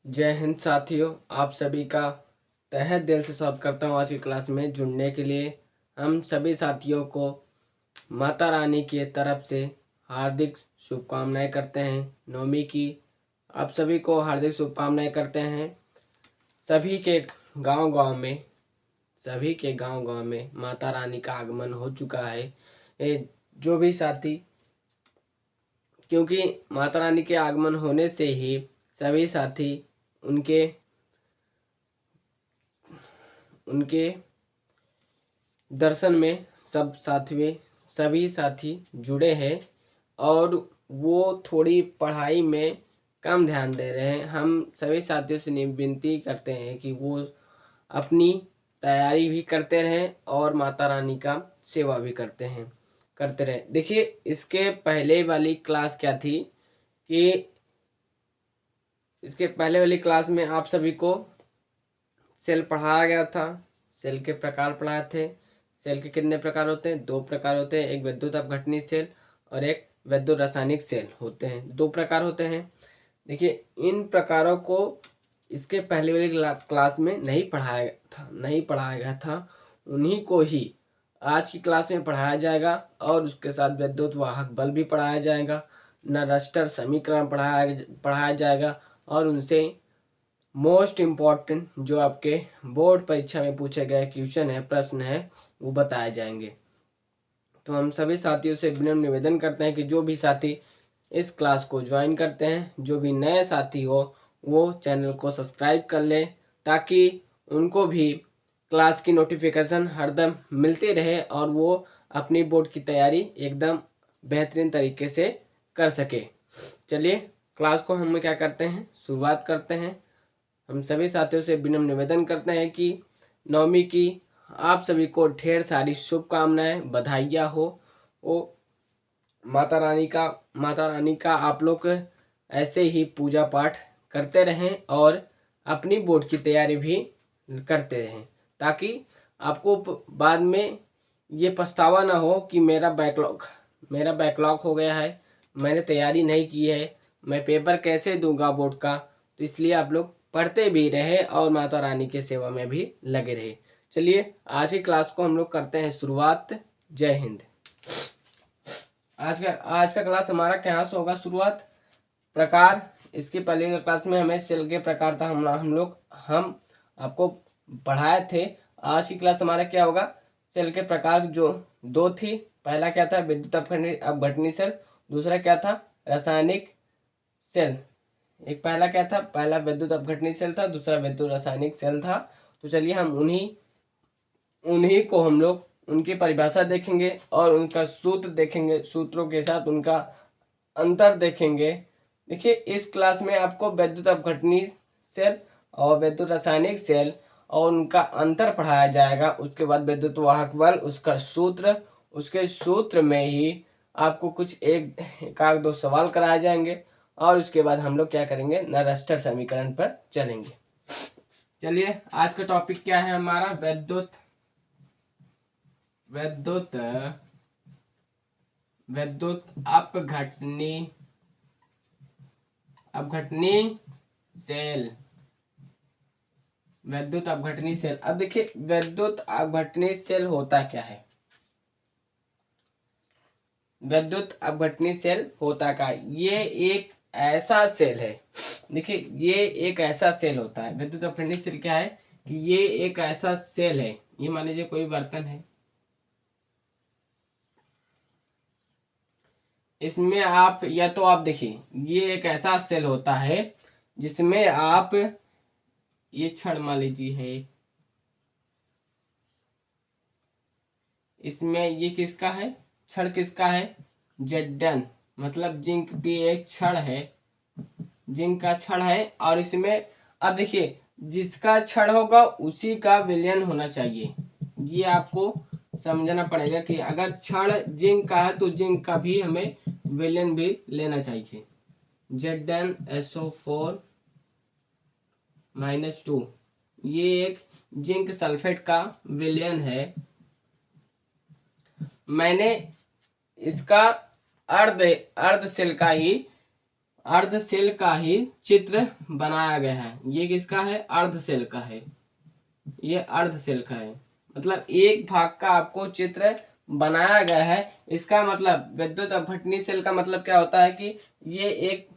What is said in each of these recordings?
जय हिंद साथियों, आप सभी का तहे दिल से स्वागत करता हूँ आज की क्लास में जुड़ने के लिए। हम सभी साथियों को माता रानी की तरफ से हार्दिक शुभकामनाएं करते हैं। नवमी की आप सभी को हार्दिक शुभकामनाएं करते हैं। सभी के गांव-गांव में माता रानी का आगमन हो चुका है। जो भी साथी, क्योंकि माता रानी के आगमन होने से ही सभी साथी उनके उनके दर्शन में सभी साथी जुड़े हैं और वो थोड़ी पढ़ाई में कम ध्यान दे रहे हैं। हम सभी साथियों से विनती करते हैं कि वो अपनी तैयारी भी करते रहें और माता रानी का सेवा भी करते रहें। देखिए, इसके पहले वाली क्लास क्या थी कि इसके पहले वाली क्लास में आप सभी को सेल पढ़ाया गया था। सेल के प्रकार पढ़ाए थे। सेल के कितने प्रकार होते हैं? 2 प्रकार होते हैं, एक विद्युत अपघटनी सेल और एक विद्युत रासायनिक सेल होते हैं। 2 प्रकार होते हैं। देखिए, इन प्रकारों को इसके पहले वाली क्लास में नहीं पढ़ाया गया था। उन्हीं को ही आज की क्लास में पढ़ाया जाएगा और उसके साथ विद्युत वाहक बल भी पढ़ाया जाएगा, नरस्टर समीकरण पढ़ाया जाएगा और उनसे मोस्ट इम्पॉर्टेंट जो आपके बोर्ड परीक्षा में पूछे गए प्रश्न है वो बताए जाएंगे। तो हम सभी साथियों से विनम्र निवेदन करते हैं कि जो भी साथी इस क्लास को ज्वाइन करते हैं, जो भी नए साथी हो, वो चैनल को सब्सक्राइब कर ले ताकि उनको भी क्लास की नोटिफिकेशन हरदम मिलती रहे और वो अपनी बोर्ड की तैयारी एकदम बेहतरीन तरीके से कर सके। चलिए, क्लास को हम क्या करते हैं, शुरुआत करते हैं। हम सभी साथियों से विनम्र निवेदन करते हैं कि नवमी की आप सभी को ढेर सारी शुभकामनाएं, बधाइयाँ हो। माता रानी का आप लोग ऐसे ही पूजा पाठ करते रहें और अपनी बोर्ड की तैयारी भी करते रहें ताकि आपको बाद में ये पछतावा ना हो कि मेरा बैकलॉग हो गया है, मैंने तैयारी नहीं की है, मैं पेपर कैसे दूंगा बोर्ड का। तो इसलिए आप लोग पढ़ते भी रहे और माता रानी के सेवा में भी लगे रहे। चलिए, आज की क्लास को हम लोग करते हैं शुरुआत। जय हिंद। आज का क्लास हमारा क्या से होगा शुरुआत? प्रकार। इसकी पहले क्लास में हमें सेल के प्रकार था, हम आपको पढ़ाए थे। आज की क्लास हमारा क्या होगा? सेल के प्रकार जो 2 थी। पहला क्या था? विद्युत अपघटनी सेल। दूसरा क्या था? रासायनिक सेल। एक पहला क्या था? पहला विद्युत अपघटनी सेल था, दूसरा विद्युत रासायनिक सेल था। तो चलिए हम उन्हीं को हम लोग उनकी परिभाषा देखेंगे और उनका सूत्र देखेंगे, सूत्रों के साथ उनका अंतर देखेंगे। देखिए, इस क्लास में आपको विद्युत अपघटनी सेल और विद्युत रासायनिक सेल और उनका अंतर पढ़ाया जाएगा। उसके बाद विद्युत वाहक बल, उसका सूत्र, उसके सूत्र में ही आपको कुछ एक आध 2 सवाल कराए जाएंगे और उसके बाद हम लोग क्या करेंगे, नरस्टर समीकरण पर चलेंगे। चलिए, आज का टॉपिक क्या है हमारा? विद्युत अपघटनी सेल। विद्युत अपघटनी सेल। अब देखिए, विद्युत अपघटनी सेल होता क्या है? विद्युत अपघटनी सेल होता क्या है? ये एक ऐसा सेल है। देखिए, ये एक ऐसा सेल होता है। विद्युत अपघटनी सेल क्या है कि ये एक ऐसा सेल है। ये मान लीजिए कोई बर्तन है, इसमें आप देखिए, ये एक ऐसा सेल होता है जिसमें आप ये छड़ मान लीजिए है, इसमें ये किसका है? छड़ किसका है? जेडन, मतलब जिंक की एक छड़ है, जिंक का छड़ है। और इसमें अब देखिए, जिसका छड़ होगा उसी का विलयन होना चाहिए। ये आपको समझना पड़ेगा कि अगर छड़ जिंक का है तो जिंक का भी हमें विलयन भी लेना चाहिए। ZnSO4 -2, ये एक जिंक सल्फेट का विलयन है। मैंने इसका अर्ध सेल का ही अर्ध सेल का ही चित्र बनाया गया है। ये किसका है? अर्ध सेल का है। ये अर्ध सेल का है, मतलब एक भाग का आपको चित्र बनाया गया है। इसका मतलब विद्युत अपघटनीय सेल का मतलब क्या होता है कि ये एक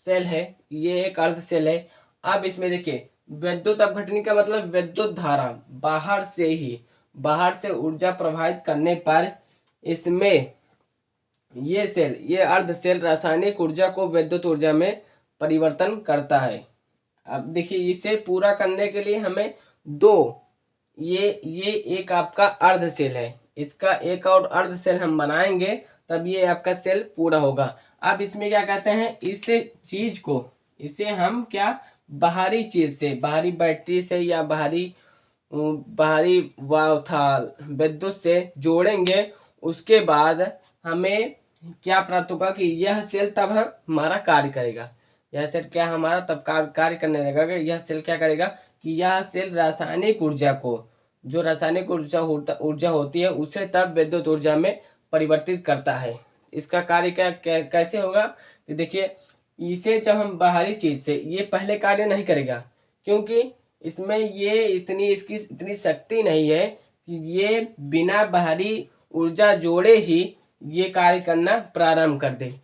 सेल है, ये एक अर्ध सेल है। अब इसमें देखिए विद्युत अपघटनीय का मतलब विद्युत धारा बाहर से ऊर्जा प्रवाहित करने पर इसमें ये अर्ध सेल रासायनिक ऊर्जा को विद्युत ऊर्जा में परिवर्तन करता है। अब देखिए इसे पूरा करने के लिए हमें ये एक आपका अर्ध सेल है, इसका एक और अर्ध सेल हम बनाएंगे तब ये आपका सेल पूरा होगा। अब इसमें क्या कहते हैं, इसे हम क्या बाहरी चीज से, बाहरी बैटरी से या बाहरी वाव था विद्युत से जोड़ेंगे। उसके बाद हमें क्या प्राप्त होगा कि यह सेल तब हमारा कार्य करेगा। यह सेल क्या हमारा तब कार्य करने लगेगा। यह सेल क्या करेगा कि यह सेल रासायनिक ऊर्जा को, जो रासायनिक ऊर्जा होती है उसे तब विद्युत ऊर्जा में परिवर्तित करता है। इसका कार्य कैसे होगा कि देखिए इसे जब हम बाहरी चीज से, ये पहले कार्य नहीं करेगा क्योंकि इसमें इसकी इतनी शक्ति नहीं है कि ये बिना बाहरी ऊर्जा जोड़े ही ये कार्य करना प्रारंभ कर दे।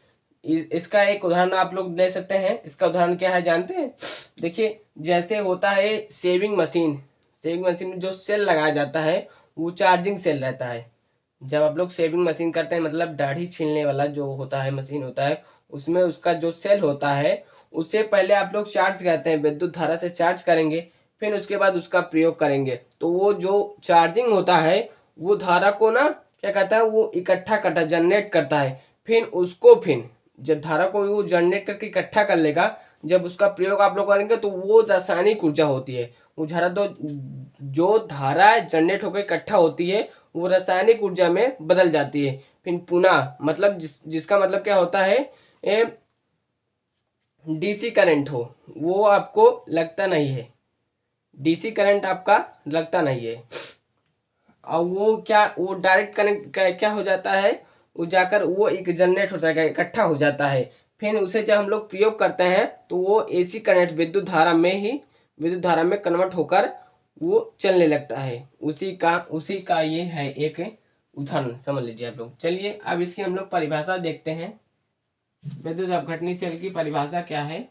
इसका एक उदाहरण आप लोग ले सकते हैं। इसका उदाहरण क्या है जानते हैं? देखिए जैसे होता है सेविंग मशीन में जो सेल लगाया जाता है वो चार्जिंग सेल रहता है। जब आप लोग सेविंग मशीन करते हैं मतलब दाढ़ी छीलने वाला जो होता है मशीन होता है, उसमें उसका जो सेल होता है उससे पहले आप लोग चार्ज करते हैं, विद्युत धारा से चार्ज करेंगे, फिर उसके बाद उसका प्रयोग करेंगे। तो वो जो चार्जिंग होता है वो धारा को ना क्या कहता है, वो इकट्ठा जनरेट करता है। फिर जब धारा को वो जनरेट करके इकट्ठा कर लेगा, जब उसका प्रयोग आप लोग करेंगे तो वो रासायनिक ऊर्जा होती है। वो जो धारा जनरेट होकर इकट्ठा होती है वो रासायनिक ऊर्जा में बदल जाती है। फिर पुनः मतलब जिसका मतलब क्या होता है, डीसी करंट हो वो आपको लगता नहीं है, डीसी करंट आपका लगता नहीं है। और वो डायरेक्ट कनेक्ट क्या हो जाता है, वो जाकर वो एक जनरेट होता है, इकट्ठा हो जाता है। फिर उसे जब हम लोग प्रयोग करते हैं तो वो एसी करंट विद्युत धारा में कन्वर्ट होकर वो चलने लगता है। उसी का ये है एक उदाहरण, समझ लीजिए आप लोग। चलिए अब इसकी हम लोग परिभाषा देखते हैं। विद्युत अपघटनीय सेल की परिभाषा क्या है?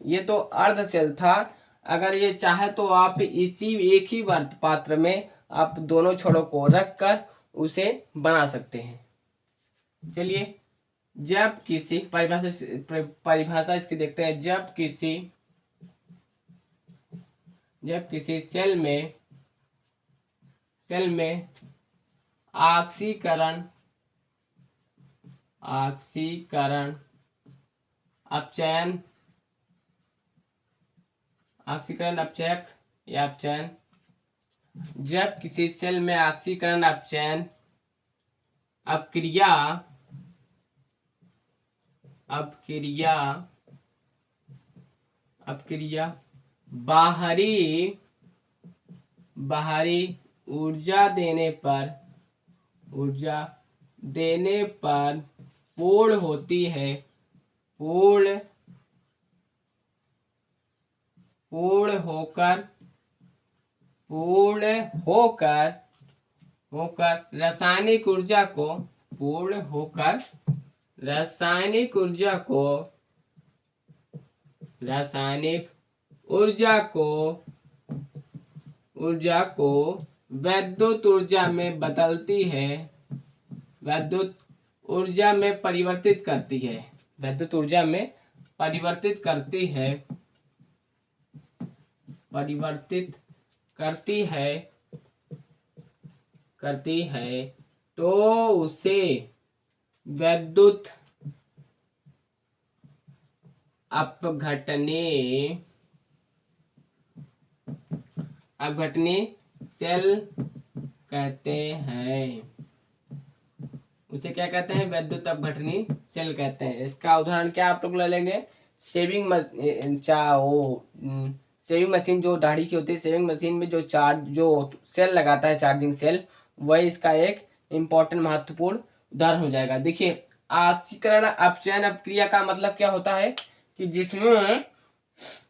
ये तो अर्ध सेल था। अगर ये चाहे तो आप इसी एक ही पात्र में आप दोनों छोरों को रखकर उसे बना सकते हैं। चलिए जब किसी परिभाषा इसकी देखते हैं। जब किसी सेल में ऑक्सीकरण अपचयन अपचयक या अपचयन, जब किसी सेल में ऑक्सीकरण अपचयन अपक्रिया बाहरी ऊर्जा देने पर पूर्ण होती है, पूर्ण होकर रासायनिक ऊर्जा को विद्युत ऊर्जा में बदलती है, विद्युत ऊर्जा में परिवर्तित करती है, तो उसे विद्युत अपघटनीय सेल कहते हैं। उसे क्या कहते हैं? विद्युत अपघटनीय सेल कहते हैं। इसका उदाहरण क्या आप लोग ले लेंगे? सेविंग मशीन जो दाढ़ी की होती है, सेविंग मशीन में जो सेल लगाता है चार्जिंग सेल, वही इसका एक इंपॉर्टेंट महत्वपूर्ण उदाहरण हो जाएगा। देखिए ऑक्सीकरण अपचयन अपक्रिया का मतलब क्या होता है कि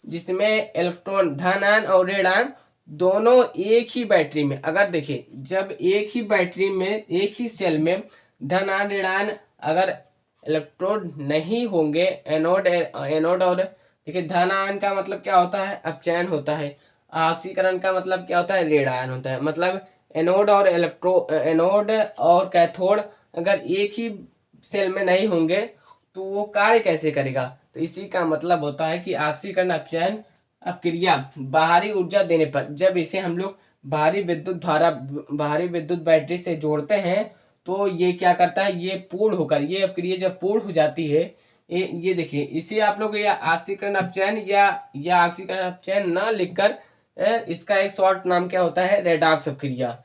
जिसमें इलेक्ट्रॉन धन आयन और ऋण आयन दोनों एक ही बैटरी में, अगर देखिए जब एक ही बैटरी में एक ही सेल में धन आयन ऋण आयन अगर इलेक्ट्रोड नहीं होंगे, एनोड और देखिए धन आयन का मतलब क्या होता है अपचयन होता है, ऑक्सीकरण का मतलब क्या होता है ऋण आयन होता है। मतलब एनोड और कैथोड अगर एक ही सेल में नहीं होंगे तो वो कार्य कैसे करेगा। तो इसी का मतलब होता है कि ऑक्सीकरण अपचयन अपक्रिया बाहरी ऊर्जा देने पर, जब इसे हम लोग बाहरी विद्युत बैटरी से जोड़ते हैं तो ये क्या करता है, ये पूर्ण होकर ये अपक्रिया जब पूर्ण हो जाती है, ये देखिए इसे आप लोग या ऑक्सीकरण अपचयन या ऑक्सीकरण अपचयन न लिखकर इसका एक शॉर्ट नाम क्या होता है रेडॉक्स अपक्रिया।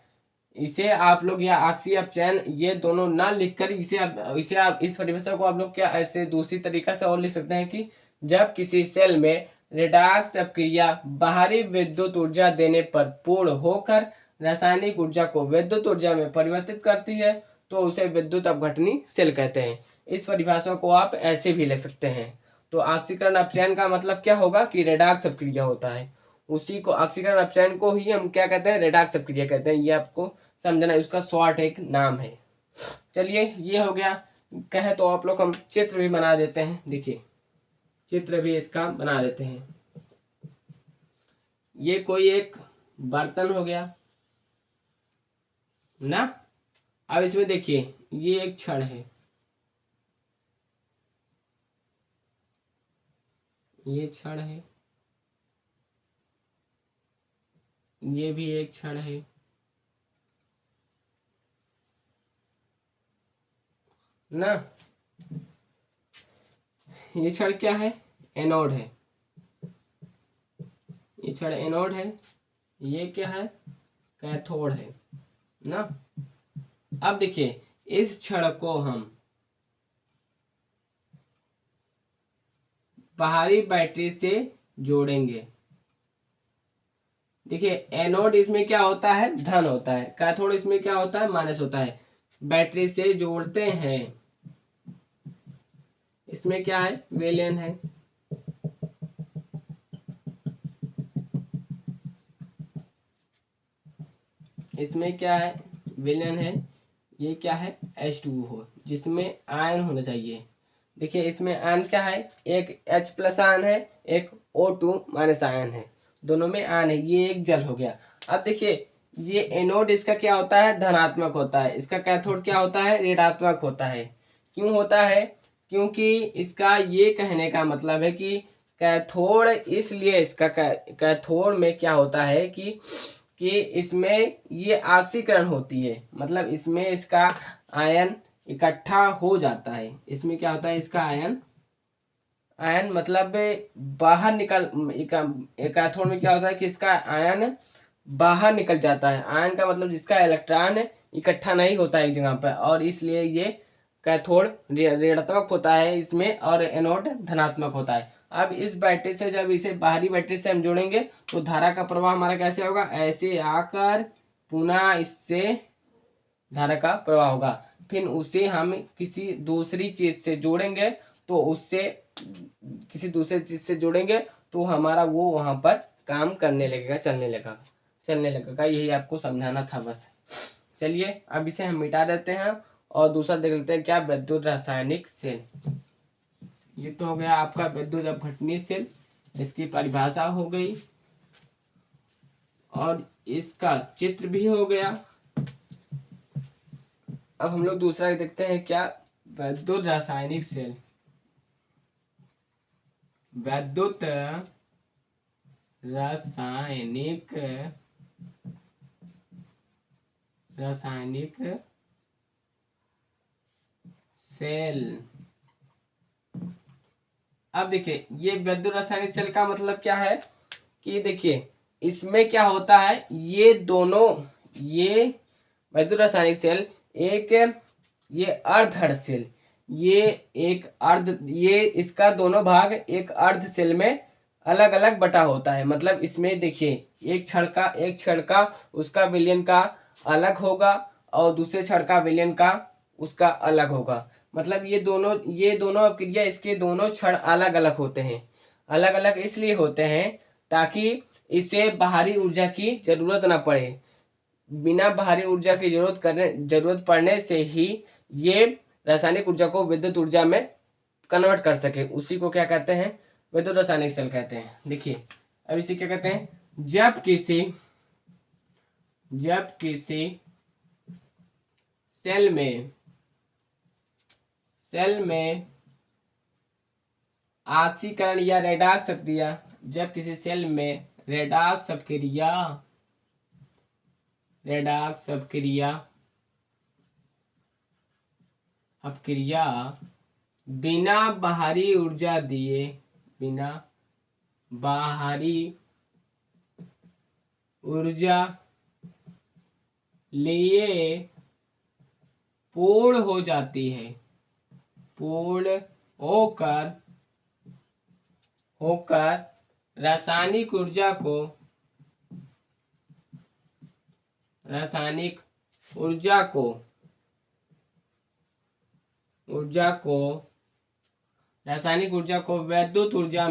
इसे आप लोग या ऑक्सी अपचयन ये दोनों ना लिखकर इसे आप इस परिभाषा को आप लोग क्या ऐसे दूसरी तरीका से और लिख सकते हैं कि जब किसी सेल में रेडॉक्स अपक्रिया बाहरी विद्युत ऊर्जा देने पर पूर्ण होकर रासायनिक ऊर्जा को विद्युत ऊर्जा में परिवर्तित करती है तो उसे विद्युत अपघटनी सेल कहते हैं। इस परिभाषा को आप ऐसे भी लिख सकते हैं। तो ऑक्सीकरण अपचयन का मतलब क्या होगा कि रेडॉक्स अपक्रिया होता है, उसी को ऑक्सीकरण अपचयन को ही हम क्या कहते हैं रेडॉक्स अपक्रिया कहते हैं। ये आपको समझना, इसका शॉर्ट एक नाम है। चलिए ये हो गया, कहे तो आप लोग हम चित्र भी बना देते हैं। देखिए चित्र भी इसका बना देते हैं। ये कोई एक बर्तन हो गया ना। अब इसमें देखिए ये एक छड़ है, ये छड़ है, ये भी एक छड़ है ना। ये छड़ क्या है एनोड है, ये छड़ एनोड है, ये क्या है कैथोड है ना। अब देखिए इस छड़ को हम बाहरी बैटरी से जोड़ेंगे। देखिए एनोड इसमें क्या होता है धन होता है, कैथोड इसमें क्या होता है माइनस होता है। बैटरी से जोड़ते हैं, इसमें क्या है विलेन है, इसमें क्या है विलेन है, ये क्या है H2O जिसमें आयन होना चाहिए। देखिए इसमें आयन क्या है, एक H+ आयन है, एक O2- आयन है, दोनों में आयन है, ये एक जल हो गया। अब देखिए ये एनोड इसका क्या होता है धनात्मक होता है, इसका कैथोड क्या होता है ऋणात्मक होता है। क्यों होता है, क्योंकि इसका ये कहने का मतलब है कि कैथोड, इसलिए इसका कैथोड में क्या होता है कि इसमें ये ऑक्सीकरण होती है, मतलब इसमें इसका आयन इकट्ठा हो जाता है। इसमें क्या होता है इसका आयन मतलब बाहर निकल, कैथोड में क्या होता है कि इसका आयन बाहर निकल जाता है। आयन का मतलब जिसका इलेक्ट्रॉन इकट्ठा नहीं होता है एक जगह पर, और इसलिए ये कैथोड ऋणात्मक होता है इसमें और एनोड धनात्मक होता है। अब इस बैटरी से जब इसे बाहरी बैटरी से हम जोड़ेंगे तो धारा का प्रवाह हमारा कैसे होगा, ऐसे आकर पुनः इससे धारा का प्रवाह होगा। फिर उसे हम किसी दूसरी चीज से जोड़ेंगे तो उससे किसी दूसरे चीज से जोड़ेंगे तो हमारा वो वहां पर काम करने लगेगा, चलने लगेगा। यही आपको समझाना था बस। चलिए अब इसे हम मिटा देते हैं और दूसरा देख लेते हैं क्या विद्युत रासायनिक सेल। ये तो हो गया आपका विद्युत अपघटनी सेल, इसकी परिभाषा हो गई और इसका चित्र भी हो गया। अब हम लोग दूसरा देखते हैं क्या विद्युत रासायनिक सेल। विद्युत रासायनिक सेल। अब देखिए ये विद्युत रासायनिक सेल का मतलब क्या है कि देखिए इसमें क्या होता है, ये दोनों, ये विद्युत रासायनिक सेल एक, ये अर्ध सेल, ये एक अर्ध, ये इसका दोनों भाग एक अर्ध सेल में अलग अलग बटा होता है। मतलब इसमें देखिए एक छड़ का उसका विलयन का अलग होगा और दूसरे क्षण का विलयन का उसका अलग होगा। मतलब ये दोनों अपक्रिया इसके दोनों क्षण अलग अलग होते हैं। अलग अलग इसलिए होते हैं ताकि इसे बाहरी ऊर्जा की जरूरत ना पड़े। बिना बाहरी ऊर्जा की जरूरत पड़ने से ही ये रासायनिक ऊर्जा को विद्युत ऊर्जा में कन्वर्ट कर सके, उसी को क्या कहते हैं, विद्युत रासायनिक सेल कहते हैं। देखिए अब इसे क्या कहते हैं, जब किसी सेल में ऑक्सीकरण या रेडॉक्स प्रक्रिया, जब किसी सेल में रेडॉक्स अपक्रिया बिना बाहरी ऊर्जा लिए पूर्ण हो जाती है, पूर्ण होकर रासायनिक ऊर्जा को विद्युत ऊर्जा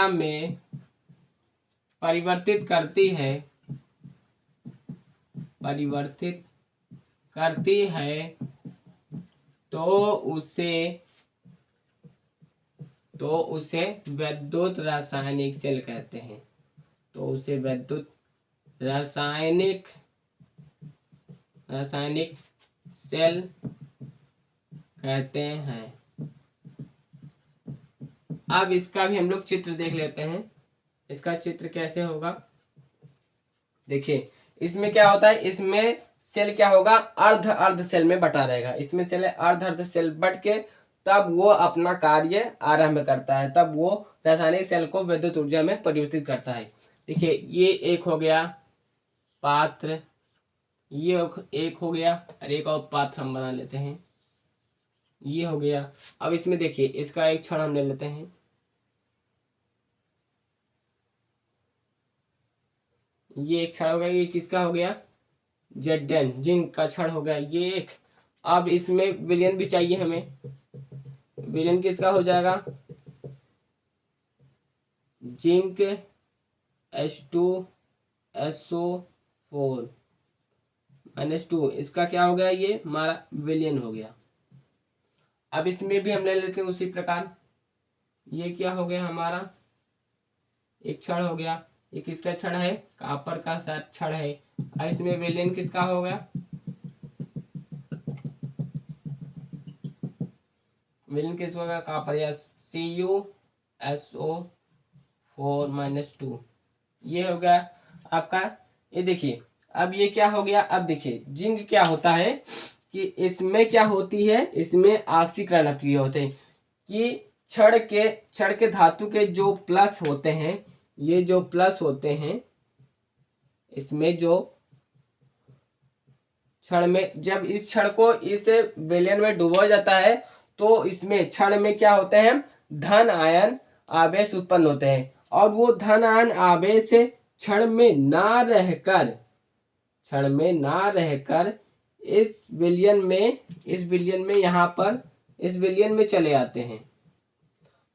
में परिवर्तित करती है तो उसे विद्युत रासायनिक सेल कहते हैं। तो उसे विद्युत रासायनिक सेल कहते हैं। अब इसका भी हम लोग चित्र देख लेते हैं। इसका चित्र कैसे होगा, देखिए इसमें क्या होता है, इसमें सेल क्या होगा, अर्ध सेल में बटा रहेगा। इसमें सेल अर्ध सेल बट के तब वो अपना कार्य आरंभ करता है, तब वो रासायनिक सेल को विद्युत ऊर्जा में परिवर्तित करता है। देखिए ये एक हो गया पात्र, ये एक हो गया, और एक और पात्र हम बना लेते हैं, ये हो गया। अब इसमें देखिए इसका एक क्षण हम ले लेते हैं, ये एक क्षण हो गया, ये किसका हो गया, Zn जिंक का क्षण हो गया, ये एक। अब इसमें विलयन भी चाहिए हमें, विलयन किसका हो जाएगा, जिंक H2SO4-2, इसका क्या हो गया, ये हमारा विलयन हो गया। अब इसमें भी हम ले लेते हैं उसी प्रकार, ये क्या हो गया हमारा, एक क्षण हो गया, ये किसका क्षण है, कॉपर का क्षण है। अब इसमें विलयन किसका हो गया, विलयन किसका होगा, कॉपर या CuSO4-2, ये हो गया आपका। ये देखिए अब ये क्या हो गया, अब देखिए जिंक क्या होता है कि इसमें क्या होती है, इसमें ऑक्सीकरण अक्रिया होते हैं कि क्षण के धातु के जो प्लस होते हैं, ये जो प्लस होते हैं, इसमें जो क्षण में जब इस क्षण को इस विलयन में डुबोया जाता है तो इसमें क्षण में क्या होते हैं, धन आयन आवेश उत्पन्न होते हैं, और वो धन आयन आवेश क्षण में ना रहकर इस विलयन में यहाँ पर इस विलयन में चले आते हैं।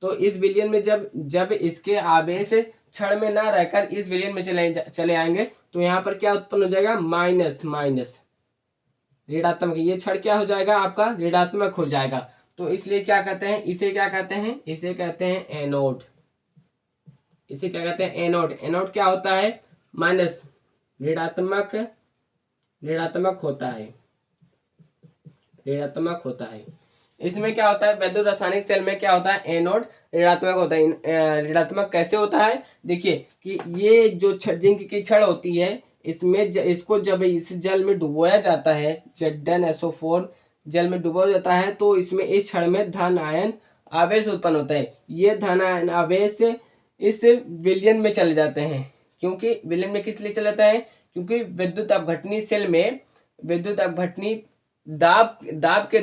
तो इस विलयन में जब इसके आवेश क्षण में ना रहकर इस विलयन में चले आएंगे तो यहाँ पर क्या उत्पन्न हो जाएगा, माइनस ऋणात्मक, ये क्षण क्या हो जाएगा आपका, ऋणात्मक हो जाएगा। तो इसलिए क्या कहते हैं, इसे क्या कहते हैं, इसे कहते हैं एनोड। इसे क्या कहते हैं, एनोड। एनोड क्या होता है, माइनस, ऋणात्मक होता है। इसमें क्या होता है, विद्युत रासायनिक सेल में क्या होता है, एनोड ऋणात्मक होता है। ऋणात्मक कैसे होता है, देखिए कि ये जो जिंक की छड़ होती है, इसमें इसको जब इस जल में डुबोया जाता है, ZnSO4 जल में डुबोया जाता है, तो इसमें इस क्षण में धन आयन आवेश उत्पन्न होता है। ये धन आयन आवेश इस विलयन में चले जाते हैं। क्योंकि विलयन में किस लिए चले जाता है, क्योंकि विद्युत अपघटनी सेल में विद्युत अपघटनी दाब के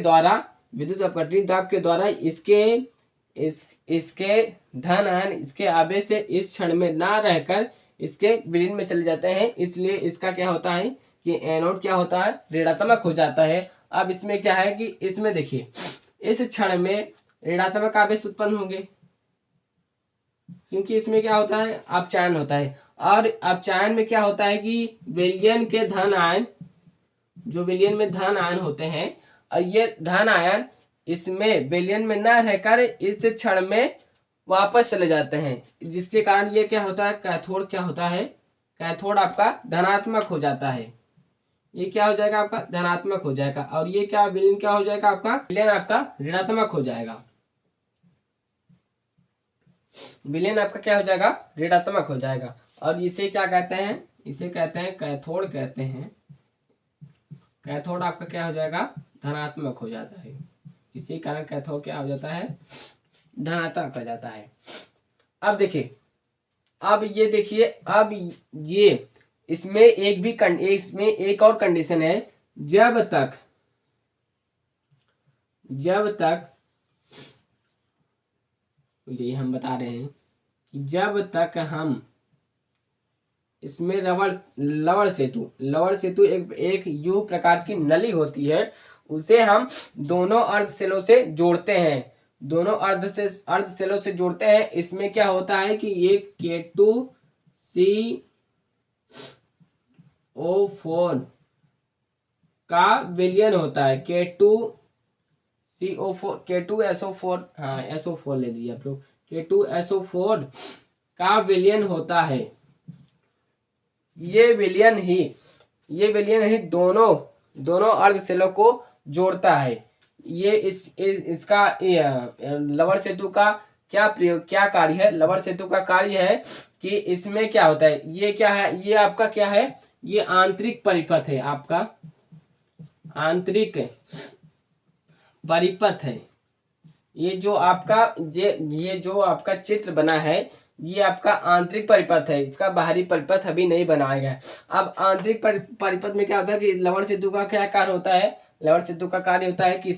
द्वारा इसके धन आयन इसके आवेश से इस क्षण में ना रहकर इसके विलीन में चले जाते हैं, इसलिए इसका क्या होता है कि एनोड क्या होता है, ऋणात्मक हो जाता है। अब इसमें क्या है कि इसमें देखिए इस क्षण में ऋणात्मक आवेश उत्पन्न होंगे, क्योंकि इसमें क्या होता है, अपचायन होता है। और अपचायन में क्या होता है कि विलयन के धन आयन, जो विलयन में धन आयन होते हैं, और ये धन आयन इसमें विलयन में न रहकर इस क्षण में वापस चले जाते हैं, जिसके कारण ये क्या होता है, कैथोड क्या होता है, कैथोड आपका धनात्मक हो जाता है। ये क्या हो जाएगा आपका, धनात्मक हो जाएगा। और ये क्या, विलयन क्या हो जाएगा आपका, विलयन आपका ऋणात्मक हो जाएगा। विलयन आपका क्या हो जाएगा, ऋणात्मक हो जाएगा। और इसे क्या कहते हैं, इसे कहते हैं कैथोड कहते हैं। कैथोड आपका क्या हो जाएगा, धनात्मक हो जाता है। इसी कारण कैथोड क्या हो जाता है, धनात्मक हो जाता है। अब देखिए, अब ये देखिए, अब ये इसमें इसमें एक और कंडीशन है, जब तक ये हम बता रहे हैं कि जब तक हम इसमें लवण सेतु एक यू प्रकार की नली होती है, उसे हम दोनों अर्ध सेलों से जोड़ते हैं, दोनों अर्ध सेलों से जोड़ते हैं। इसमें क्या होता है कि एक K2CO4 का विलयन होता है, K2SO4, हाँ SO4 ले लीजिए आप लोग, K2SO4 का विलयन होता है। ये विलयन ही दोनों अर्ध सेलों को जोड़ता है। ये इसका लवण सेतु का क्या कार्य है, लवण सेतु का कार्य है कि इसमें क्या होता है, ये क्या है, ये आपका क्या है, ये आंतरिक परिपथ है, आपका आंतरिक परिपथ है। ये जो आपका चित्र बना है, ये आपका आंतरिक परिपथ है, इसका बाहरी परिपथ अभी नहीं बनाया गया है। अब आंतरिक परिपथ में क्या होता है कि लवण सेतु का क्या कार्य होता है, लवण सेतु का कार्य होता है कि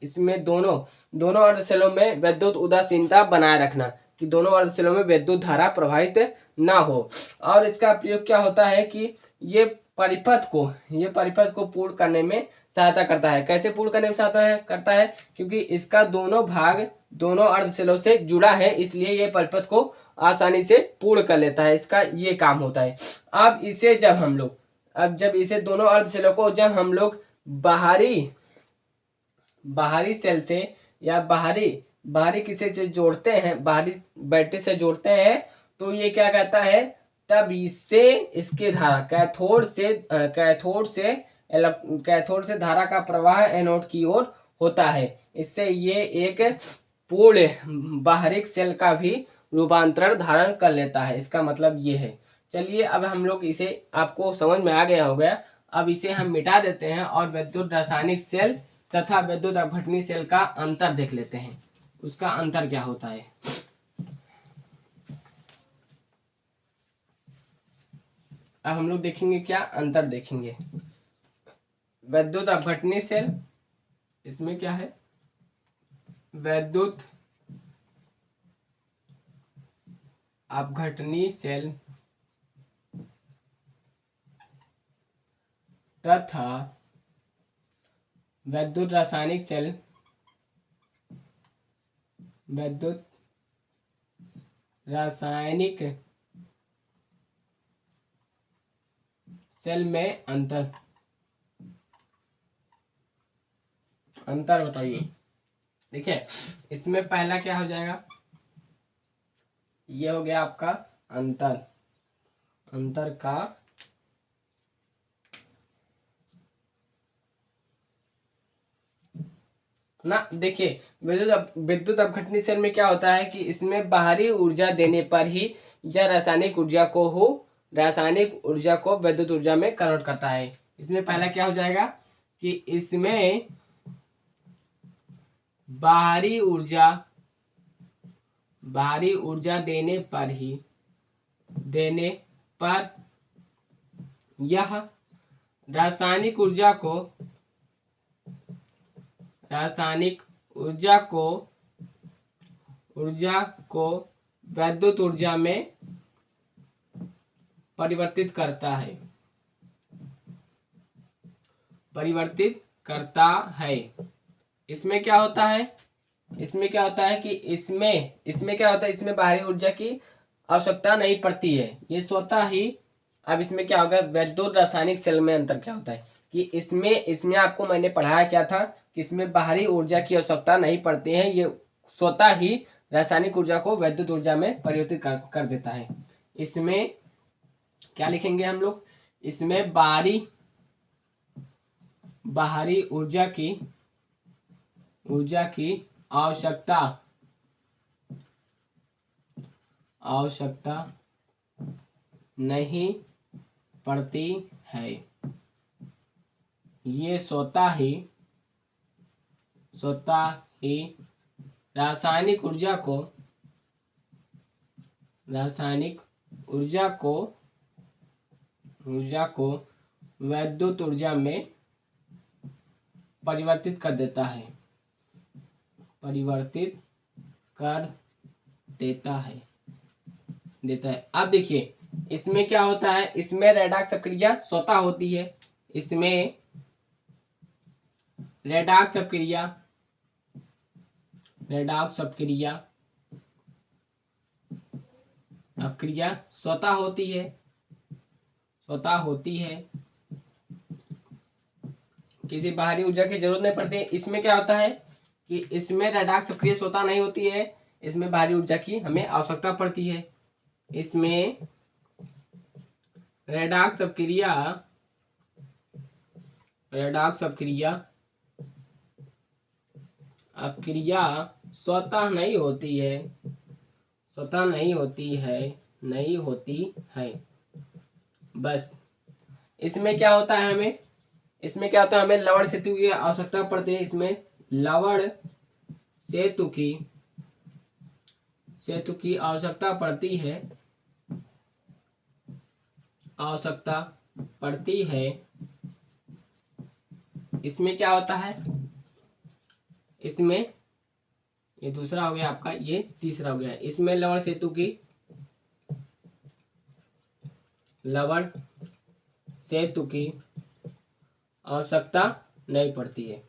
इसमें दोनों अर्ध सेलों में विद्युत उदासीनता बनाए रखना, कि दोनों अर्ध सेलों में विद्युत धारा प्रवाहित ना हो। और इसका प्रयोग क्या होता है कि ये परिपथ को पूर्ण करने में सहायता करता है। कैसे पूर्ण करने में सहायता करता है, क्योंकि इसका दोनों भाग दोनों अर्ध सेलों से जुड़ा है, इसलिए ये परिपथ को आसानी से पूर्ण कर लेता है, इसका ये काम होता है। अब जब इसे दोनों अर्ध सेलों को जब हम लोग बाहरी सेल से या बाहरी किसी से जोड़ते हैं, बाहरी बैटरी से जोड़ते हैं, तो ये क्या कहता है, तब इससे इसके धारा कैथोड से धारा का प्रवाह एनोड की ओर होता है। इससे ये एक पूर्ण बाहरिक सेल का भी रूपांतरण धारण कर लेता है, इसका मतलब ये है। चलिए, अब हम लोग इसे, आपको समझ में आ गया होगा, अब इसे हम मिटा देते हैं और विद्युत रासायनिक सेल तथा विद्युत अपघटनी सेल का अंतर देख लेते हैं, उसका अंतर क्या होता है। अब हम लोग देखेंगे, क्या अंतर देखेंगे। विद्युत अपघटनी सेल, इसमें क्या है, विद्युत अपघटनी सेल तथा विद्युत रासायनिक सेल में अंतर बताइए। देखिए, इसमें पहला क्या हो जाएगा, ये हो गया आपका अंतर का ना। देखिए, विद्युत अपघटनी सेल में क्या होता है कि इसमें बाहरी ऊर्जा देने पर ही यह रासायनिक ऊर्जा को विद्युत ऊर्जा में कन्वर्ट करता है। इसमें पहला क्या हो जाएगा कि इसमें बाहरी ऊर्जा देने पर यह रासायनिक ऊर्जा को विद्युत ऊर्जा में परिवर्तित करता है, परिवर्तित करता है। इसमें क्या होता है, इसमें क्या होता है कि इसमें क्या होता है, इसमें बाहरी ऊर्जा की आवश्यकता नहीं पड़ती है, ये स्वतः ही। अब इसमें क्या होगा, वैद्युत रासायनिक सेल में अंतर क्या होता है कि इसमें आपको मैंने पढ़ाया क्या था कि इसमें बाहरी ऊर्जा की आवश्यकता नहीं पड़ती है, ये स्वतः ही रासायनिक ऊर्जा को वैद्युत ऊर्जा में परिवर्तित कर देता है। इसमें क्या लिखेंगे हम लोग, इसमें बाहरी ऊर्जा की आवश्यकता नहीं पड़ती है, ये स्वतः ही रासायनिक ऊर्जा को वैद्युत ऊर्जा में परिवर्तित कर देता है, देता है। अब देखिए इसमें क्या होता है, इसमें रेडॉक्स अपक्रिया स्वतः होती है, इसमें रेडॉक्स अपक्रिया स्वतः होती है, किसी बाहरी ऊर्जा की जरूरत नहीं पड़ती है। इसमें क्या होता है कि इसमें रेडॉक्स अपक्रिया स्वतः नहीं होती है, इसमें बाहरी ऊर्जा की हमें आवश्यकता पड़ती है। इसमें रेडॉक्स अपक्रिया स्वतः नहीं होती है। बस इसमें क्या होता है, हमें लवण सेतु की आवश्यकता पड़ती है। इसमें लवण सेतु की आवश्यकता पड़ती है। इसमें क्या होता है, इसमें ये दूसरा हो गया आपका, ये तीसरा हो गया। इसमें लवण सेतु की आवश्यकता नहीं पड़ती है।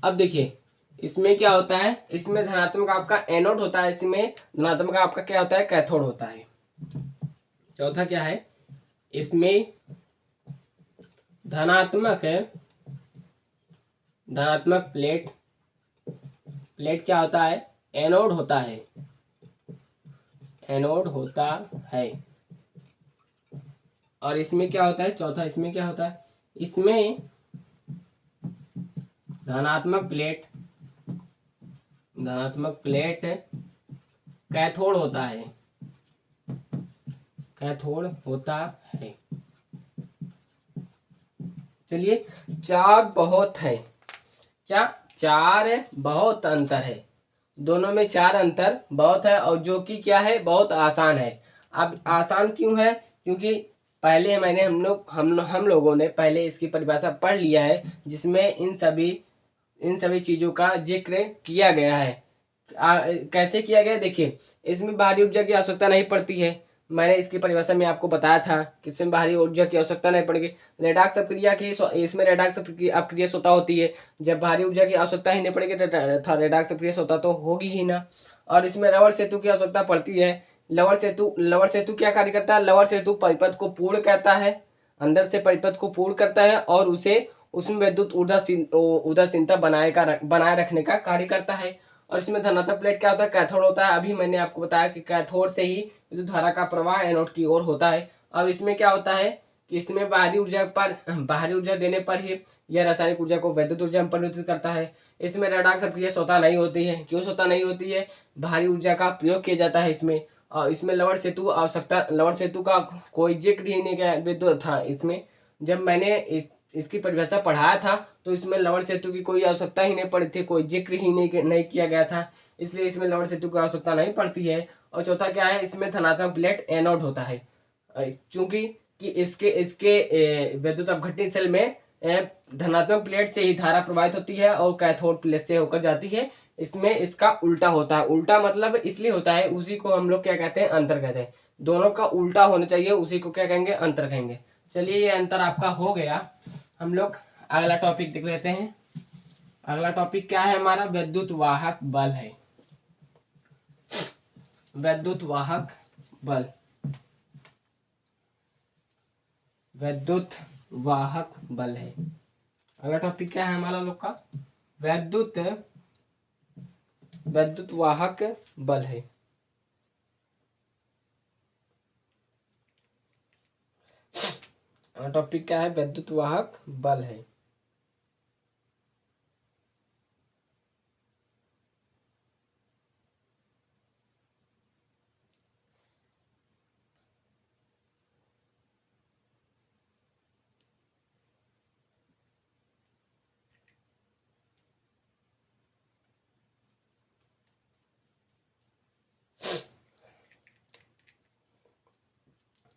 अब देखिए इसमें क्या होता है, इसमें धनात्मक आपका एनोड होता है, इसमें धनात्मक आपका क्या होता है, कैथोड होता है। चौथा क्या है, इसमें धनात्मक प्लेट क्या होता है, एनोड होता है। और इसमें क्या होता है, चौथा इसमें क्या होता है, इसमें धनात्मक प्लेट कैथोड होता है। चलिए चार बहुत है, क्या चार बहुत अंतर है, दोनों में चार अंतर बहुत है, और जो कि क्या है, बहुत आसान है। अब आसान क्यों है, क्योंकि पहले हम लोगों ने पहले इसकी परिभाषा पढ़ लिया है, जिसमें इन सभी चीजों का जिक्र किया गया है। कैसे किया गया, देखिए इसमें बाहरी ऊर्जा की आवश्यकता नहीं पड़ती है, मैंने इसकी परिभाषा में आपको बताया था कि इसमें बाहरी ऊर्जा की आवश्यकता नहीं पड़ेगी। रेडॉक्स अपक्रिया की इसमें रेडॉक्स अपक्रिया स्वतः होती है, जब बाहरी ऊर्जा की आवश्यकता ही नहीं पड़ेगी तो रेडॉक्स अपक्रिया स्वतः तो होगी ही ना। और इसमें लवण सेतु की आवश्यकता पड़ती है। लवण सेतु क्या कार्य करता है, लवण सेतु परिपथ को पूर्ण करता है, अंदर से परिपथ को पूर्ण करता है और उसमें विद्युत उदासीनता बनाए रखने का कार्य करता है। और इसमें धनात्मक प्लेट क्या होता है, कैथोड होता है। अभी मैंने आपको बताया कि कैथोड से ही विद्युत धारा का प्रवाह एनोड की ओर होता है। अब इसमें क्या होता है कि इसमें बाहरी ऊर्जा देने पर ही यह रासायनिक ऊर्जा को वैद्युत ऊर्जा में परिवर्तित करता है। इसमें रेडॉक्स अपक्रिया स्वतः नहीं होती है। क्यों स्वतः नहीं होती है, बाहरी ऊर्जा का प्रयोग किया जाता है इसमें। और इसमें लवण सेतु का कोई जिक्र ही नहीं किया विद्युत था इसमें। जब मैंने इसकी परिभाषा पढ़ाया था तो इसमें लवण सेतु की कोई आवश्यकता ही नहीं पड़ी थी, कोई जिक्र ही नहीं किया गया था, इसलिए इसमें लवण सेतु की आवश्यकता नहीं पड़ती है। और चौथा क्या है, इसमें धनात्मक प्लेट एनोड होता है, चूंकि कि इसके विद्युत अपघटनी सेल में धनात्मक प्लेट से ही धारा प्रवाहित होती है और कैथोड प्लेट से होकर जाती है इसमें इसका उल्टा होता है। उल्टा मतलब इसलिए होता है, उसी को हम लोग क्या कहते हैं, अंतर कहते हैं। दोनों का उल्टा होना चाहिए, उसी को क्या कहेंगे, अंतर कहेंगे। चलिए ये अंतर आपका हो गया। हम लोग अगला टॉपिक देख लेते हैं। अगला टॉपिक क्या है हमारा, विद्युत वाहक बल है। विद्युत वाहक बल, विद्युत वाहक बल है। अगला टॉपिक क्या है हमारा लोग का, विद्युत वाहक बल है। अगला टॉपिक क्या है, विद्युत वाहक बल है।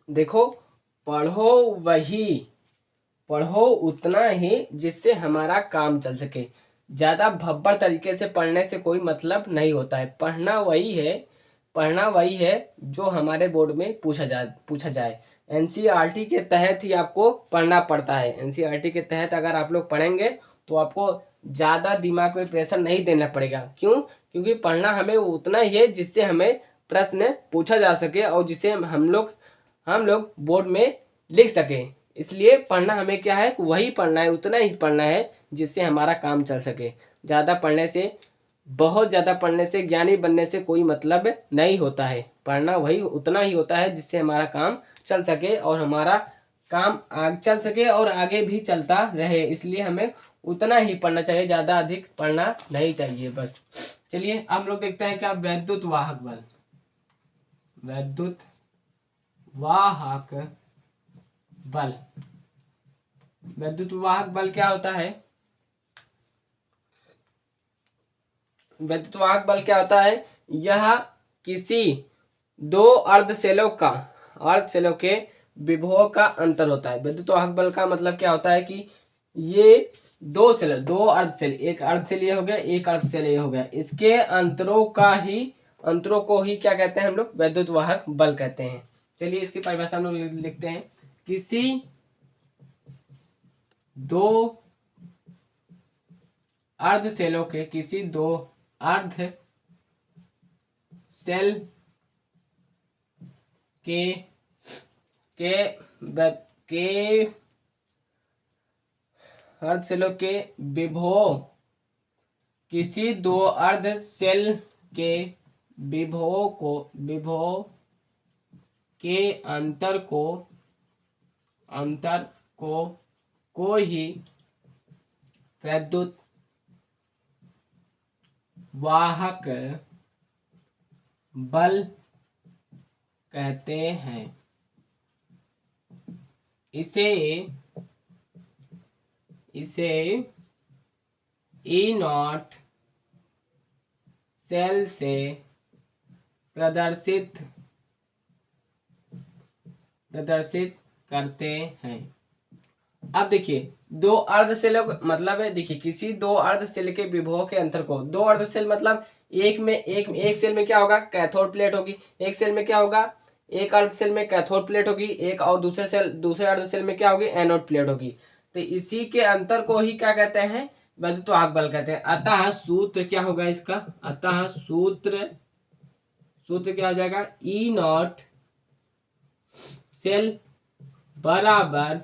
देखो, पढ़ो उतना ही जिससे हमारा काम चल सके। ज्यादा भब्बर तरीके से पढ़ने से कोई मतलब नहीं होता है। पढ़ना वही है जो हमारे बोर्ड में पूछा जाए। एनसीईआरटी के तहत ही आपको पढ़ना पड़ता है। एनसीईआरटी के तहत अगर आप लोग पढ़ेंगे तो आपको ज्यादा दिमाग में प्रेशर नहीं देना पड़ेगा। क्यों? क्योंकि पढ़ना हमें उतना ही है जिससे हमें प्रश्न पूछा जा सके और जिसे हम लोग बोर्ड में लिख सके। इसलिए पढ़ना हमें क्या है, वही पढ़ना है, उतना ही पढ़ना है जिससे हमारा काम चल सके। बहुत ज़्यादा पढ़ने से, ज्ञानी बनने से कोई मतलब नहीं होता है। पढ़ना वही उतना ही होता है जिससे हमारा काम चल सके और हमारा काम आगे चल सके और आगे भी चलता रहे। इसलिए हमें उतना ही पढ़ना चाहिए, ज़्यादा अधिक पढ़ना नहीं चाहिए बस। चलिए हम लोग देखते हैं क्या, विद्युत वाहक बल। विद्युत वाहक बल, विद्युत वाहक बल क्या होता है? विद्युत वाहक बल क्या होता है? यह किसी दो अर्धशैलों के विभव का अंतर होता है। विद्युत वाहक बल का मतलब क्या होता है कि ये दो अर्धशैल, एक अर्धशैल ये हो गया, एक अर्धशैल ये हो गया, इसके अंतरों को ही क्या कहते हैं हम लोग, विद्युत वाहक बल कहते हैं। चलिए इसकी परिभाषा हम लोग लिखते हैं। किसी दो अर्धशैलों के अर्धशैलों के विभव, किसी दो अर्धशैल के विभव के अंतर को ही विद्युत वाहक बल कहते हैं। इसे E0 सेल से प्रदर्शित करते हैं। अब देखिए, दो अर्धशैलों का मतलब है, देखिए किसी दो अर्धशैल के विभव के अंतर को, दो अर्धशैल मतलब एक सेल में क्या होगा, कैथोड प्लेट होगी। एक सेल में क्या होगा, एक अर्धशैल में कैथोड प्लेट होगी, एक और दूसरे अर्धशैल में क्या होगी, एनोड प्लेट होगी। तो इसी के अंतर को ही क्या कहते हैं, विद्युत वाहक बल कहते हैं। अतः सूत्र क्या होगा इसका, अतः सूत्र क्या हो जाएगा, E0 सेल बराबर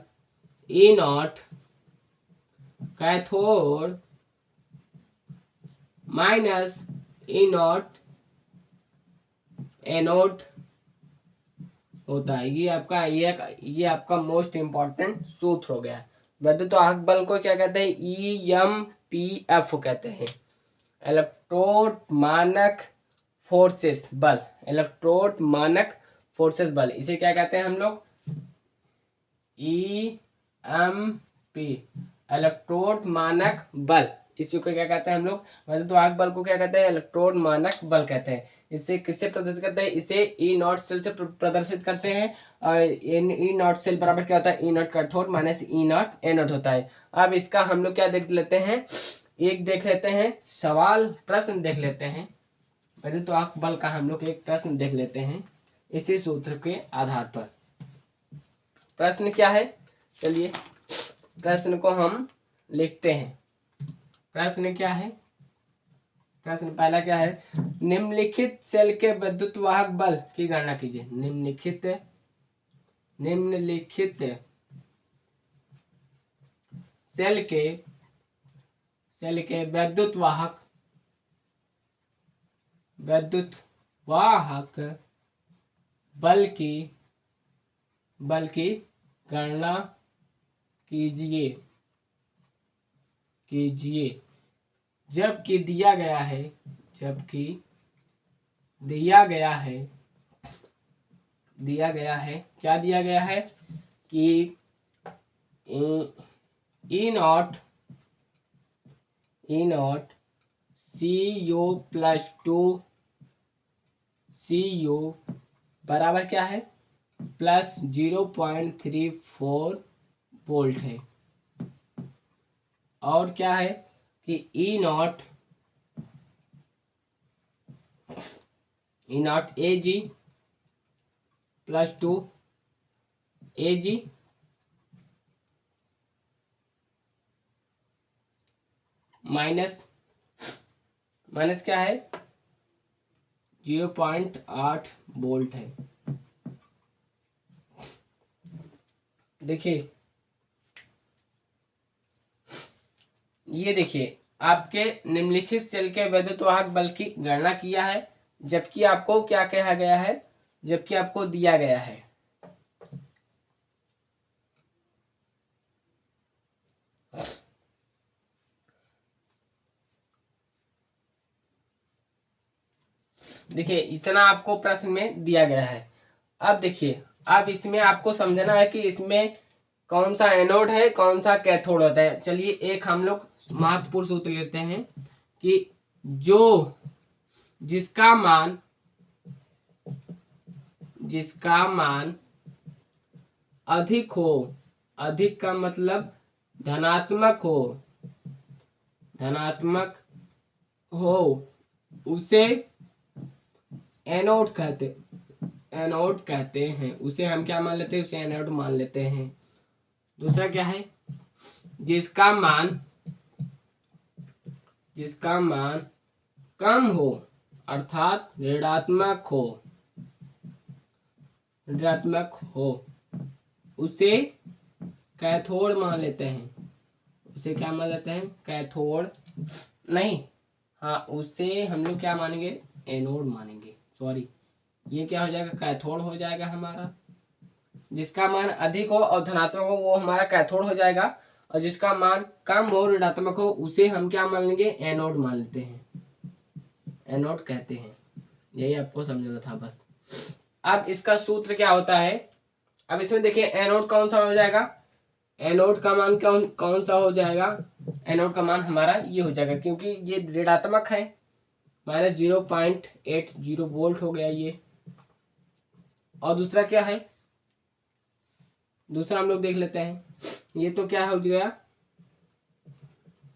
E0 cathode minus E0 anode होता है। ये आपका मोस्ट इंपॉर्टेंट सूत्र हो गया। विद्युत वाहक बल को क्या कहते हैं, EMPF कहते हैं, इलेक्ट्रोड मानक फोर्सेस बल। इलेक्ट्रोड मानक फोर्सेस बल, इसे क्या कहते हैं हम लोग, EMP, इलेक्ट्रोड मानक बल। इसी को क्या कहते हैं हम लोग, विद्युत वाहक बल को क्या कहते हैं, इलेक्ट्रोड मानक बल कहते हैं। इसे किससे प्रदर्शित करते हैं, इसे E0 सेल से प्रदर्शित करते हैं। और E0 सेल बराबर क्या होता है, E0 cathode minus E0 anode होता है। अब इसका हम लोग क्या देख लेते हैं, एक देख लेते हैं सवाल, प्रश्न देख लेते हैं। पहले तो आप बल का हम लोग एक प्रश्न देख लेते हैं इसी सूत्र के आधार पर। प्रश्न क्या है, चलिए प्रश्न को हम लिखते हैं। प्रश्न क्या है, प्रश्न पहला क्या है, निम्नलिखित सेल के विद्युत वाहक बल की गणना कीजिए। निम्नलिखित सेल के विद्युत वाहक बल की गणना कीजिए जबकि दिया गया है क्या दिया गया है कि E not CU plus 2 CU बराबर क्या है, प्लस 0.34 वोल्ट है। और क्या है कि E naught AG plus 2 AG minus क्या है 0.8 वोल्ट है। देखिए ये देखिए आपके निम्नलिखित सेल के विद्युत वाहक बल की गणना किया है जबकि आपको क्या कहा गया है, जबकि आपको दिया गया है देखिए इतना आपको प्रश्न में दिया गया है। अब देखिए अब इसमें आपको समझना है कि इसमें कौन सा एनोड है कौन सा कैथोड होता है। चलिए एक हम लोग महत्वपूर्ण सूत्र लेते हैं कि जिसका मान अधिक हो, अधिक का मतलब धनात्मक हो उसे एनोड कहते हैं। उसे हम क्या मान लेते हैं, उसे एनोड मान लेते हैं। दूसरा क्या है, जिसका मान कम हो अर्थात ऋणात्मक हो उसे कैथोड मान लेते हैं। उसे क्या मान लेते हैं, कैथोड नहीं, हाँ उसे हम लोग क्या मानेंगे, एनोड मानेंगे। सॉरी ये क्या हो जाएगा, कैथोड हो जाएगा हमारा। जिसका मान अधिक हो और धनात्मक हो वो हमारा कैथोड हो जाएगा, और जिसका मान कम हो ऋणात्मक हो उसे हम क्या मान लेंगे, एनोड मान लेते हैं, एनोड कहते हैं। यही आपको समझना था बस। अब इसका सूत्र क्या होता है, अब इसमें देखिए एनोड कौन सा हो जाएगा, एनोड का मान कौन सा हो जाएगा, एनोड का मान हमारा ये हो जाएगा क्योंकि ये ऋणात्मक है, माइनस 0.80 वोल्ट हो गया ये। और दूसरा क्या है, दूसरा हम लोग देख लेते हैं, ये तो क्या हो गया,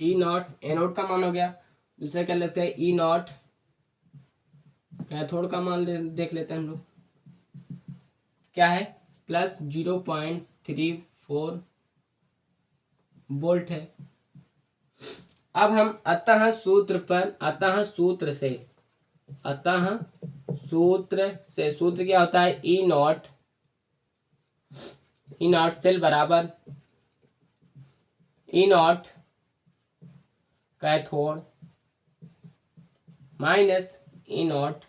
ई नॉट एनोड का मान हो गया। दूसरा क्या लेते हैं, ई नॉट कैथोड का मान देख लेते हैं हम लोग, क्या है प्लस 0.34 वोल्ट है। अब हम अतः सूत्र सूत्र क्या होता है, ई नॉट सेल बराबर E naught cathode minus E naught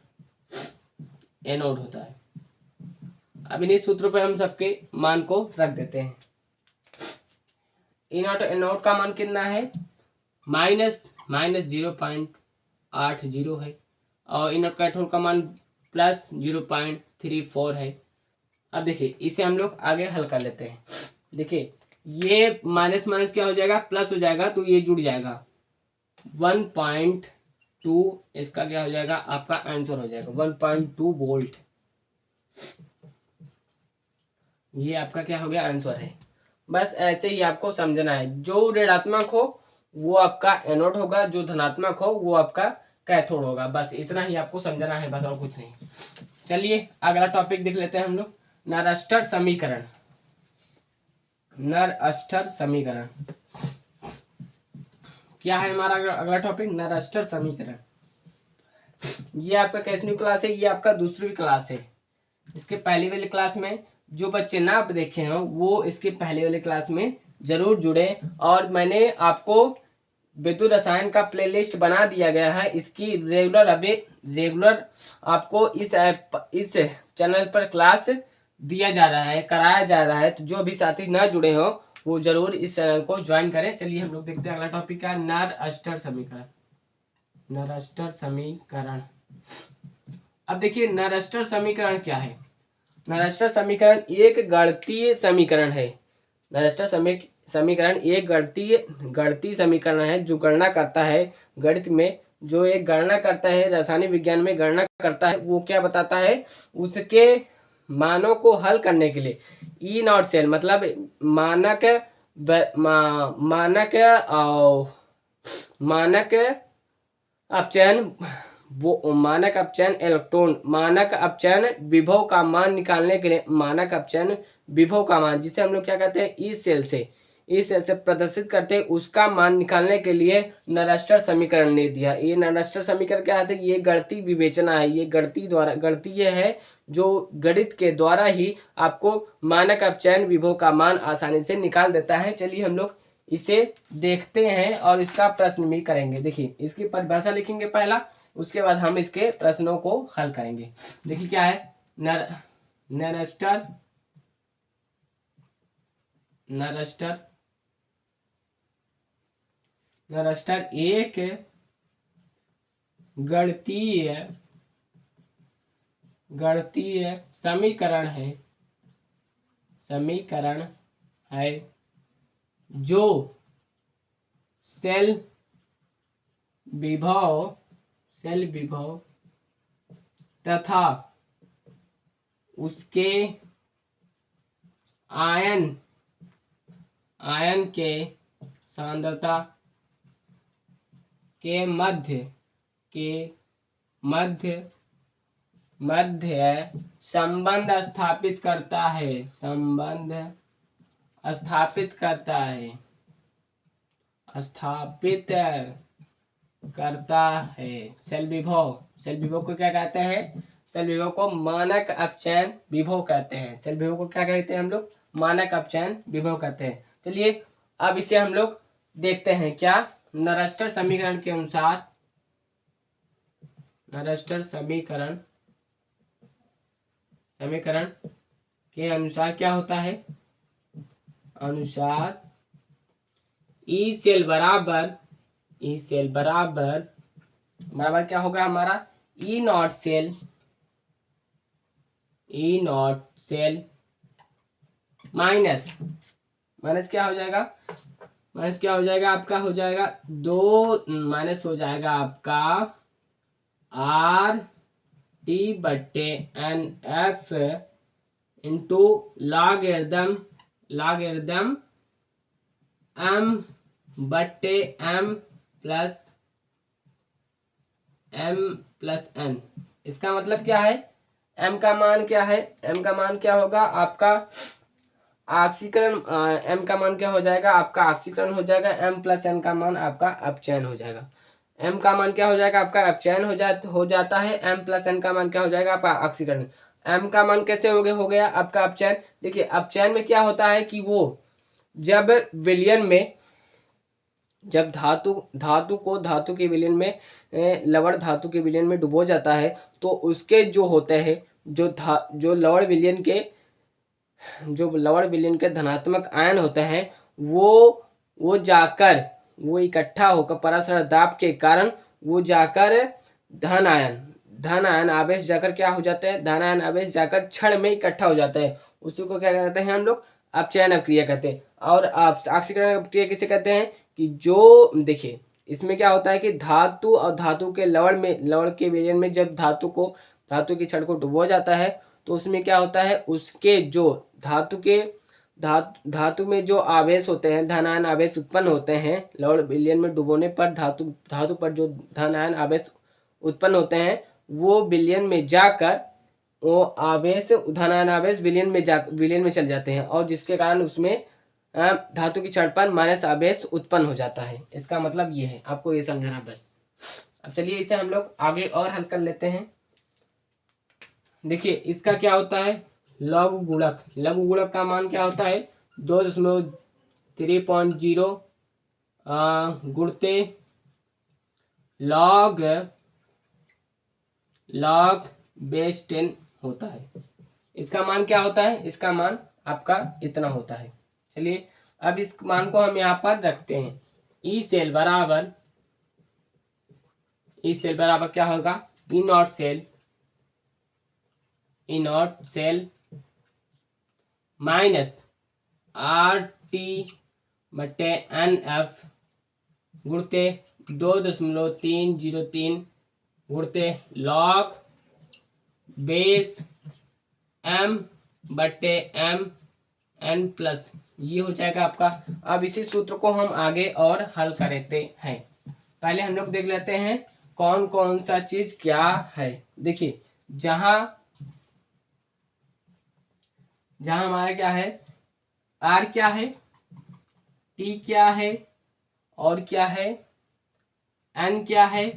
anode होता है। अब इन्हीं सूत्रों पे हम सबके मान को रख देते हैं। ई नॉट एनोड का मान कितना है, माइनस 0.80 है, और ई नॉट कैथोड का मान प्लस 0.34 है। अब देखिए इसे हम लोग आगे हल कर लेते हैं। देखिए ये माइनस माइनस क्या हो जाएगा, प्लस हो जाएगा, तो ये जुड़ जाएगा 1.2, इसका क्या हो जाएगा, आपका आंसर हो जाएगा 1.2 वोल्ट। ये आपका क्या हो गया, आंसर है। बस ऐसे ही आपको समझना है, जो ऋणात्मक हो वो आपका एनोड होगा, जो धनात्मक हो वो आपका कैथोड होगा। बस इतना ही आपको समझना है, बस और कुछ नहीं। चलिए अगला टॉपिक देख लेते हैं हम लोग, नरस्टर समीकरण। नरस्टर समीकरण क्या है हमारा अगला टॉपिक, नरस्टर समीकरण। ये आपका कैसी क्लास है, ये आपका दूसरी क्लास है। इसके पहली वाली क्लास में जो बच्चे ना आप देखे हो वो इसके पहले वाले क्लास में जरूर जुड़े। और मैंने आपको विद्युत रसायन का प्लेलिस्ट बना दिया गया है, इसकी रेगुलर आपको इस चैनल पर क्लास दिया जा रहा है, कराया जा रहा है। तो जो भी साथी न जुड़े हो वो जरूर इस चैनल को ज्वाइन करें। चलिए हम लोग देखते हैं अगला टॉपिक क्या, नरस्टर समीकरण। नरस्टर समीकरण, अब देखिए नरस्टर समीकरण क्या है। नरस्टर समीकरण एक गणितीय समीकरण है। नरस्टर समीकरण एक गणितीय समीकरण है जो गणना करता है गणित में, जो एक गणना करता है रासायनिक विज्ञान में गणना करता है। वो क्या बताता है, उसके मानों को हल करने के लिए ई नॉट सेल मतलब मानक अपचयन, वो मानक अपचयन इलेक्ट्रॉन, मानक अपचयन विभव का मान निकालने के लिए मानक अपचयन विभव का मान, जिसे हम लोग क्या कहते हैं ई सेल से प्रदर्शित करते हैं, उसका मान निकालने के लिए नरस्टर समीकरण ने दिया। ये नरस्टर समीकरण क्या है, ये गणितीय विवेचना है, ये गणितीय है जो गणित के द्वारा ही आपको मानक अपचयन विभव का मान आसानी से निकाल देता है। चलिए हम लोग इसे देखते हैं और इसका प्रश्न भी करेंगे। देखिए इसकी परिभाषा लिखेंगे पहला, उसके बाद हम इसके प्रश्नों को हल करेंगे। देखिए क्या है, नरस्टर एक गणितीय समीकरण है जो सेल विभव तथा उसके आयन के सांद्रता के मध्य संबंध स्थापित करता है। सेल विभव को क्या कहते हैं, सेल विभव को मानक अपचयन विभव कहते हैं। सेल विभव को क्या कहते हैं हम लोग, मानक अपचयन विभव कहते हैं। चलिए अब इसे हम लोग देखते हैं। क्या, नरस्टर समीकरण के अनुसार, नरस्टर समीकरण के अनुसार क्या होता है, अनुसार ई सेल बराबर क्या होगा हमारा, ई नॉट सेल माइनस क्या हो जाएगा, आपका हो जाएगा 2 माइनस हो जाएगा आपका RT/NF into logarithm M/M plus n। इसका मतलब क्या है, m का मान क्या है, m का मान क्या होगा आपका ऑक्सीकरण, m का मान क्या हो जाएगा आपका ऑक्सीकरण हो जाएगा, m+n का मान आपका अपचयन हो जाएगा। m का मान क्या हो जाएगा आपका अपचयन हो जाता है, m+n का मान क्या हो जाएगा आपका ऑक्सीकरण। m का मान कैसे हो गया आपका अपचयन। देखिए अपचयन में क्या होता है कि वो जब विलयन में, जब धातु को धातु के विलयन में, लवण धातु के विलयन में डुबो जाता है, तो उसके जो होते हैं जो लवण विलयन के धनात्मक आयन होते हैं, वो जाकर वो इकट्ठा होकर परासरण दाब के कारण वो जाकर धन आयन आवेश जाकर क्या हो जाते हैं, धन आयन आवेश जाकर क्षण में इकट्ठा हो जाता है। उसी को क्या कहते हैं हम लोग, अपचयन अभिक्रिया कहते हैं। और ऑक्सीकरण अभिक्रिया किसे कहते हैं कि जो देखिए इसमें क्या होता है कि धातु और धातु के लवण के विलयन में जब धातु की छड़ को डुबो जाता है, तो उसमें क्या होता है, उसके जो धातु के धातु में जो आवेश होते हैं, धन आयन आवेश उत्पन्न होते हैं, लौह विलयन में डुबोने पर धातु पर जो धन आयन आवेश उत्पन्न होते हैं वो विलयन में जाकर वो आवेश धन आयन आवेश विलयन में चल जाते हैं, और जिसके कारण उसमें धातु की क्षण पर माइनस आवेश उत्पन्न हो जाता है। इसका मतलब ये है, आपको ये समझना बस। अब चलिए इसे हम लोग आगे और हल कर लेते हैं। देखिए इसका क्या होता है, लघु गुणक। लघु गुणक का मान क्या होता है, 2.3.0 गुणते लॉग बेस 10 होता है। इसका मान क्या होता है, इसका मान आपका इतना होता है। चलिए अब इस मान को हम यहाँ पर रखते हैं। ई सेल बराबर क्या होगा, E naught cell minus RT/NF गुणते 2.303 गुणते लॉग बेस M/M प्लस, ये हो जाएगा आपका। अब इसी सूत्र को हम आगे और हल करते हैं। पहले हम लोग देख लेते हैं कौन कौन सा चीज क्या है। देखिए जहां हमारा क्या है, R क्या है, T क्या है, और क्या है, N क्या है,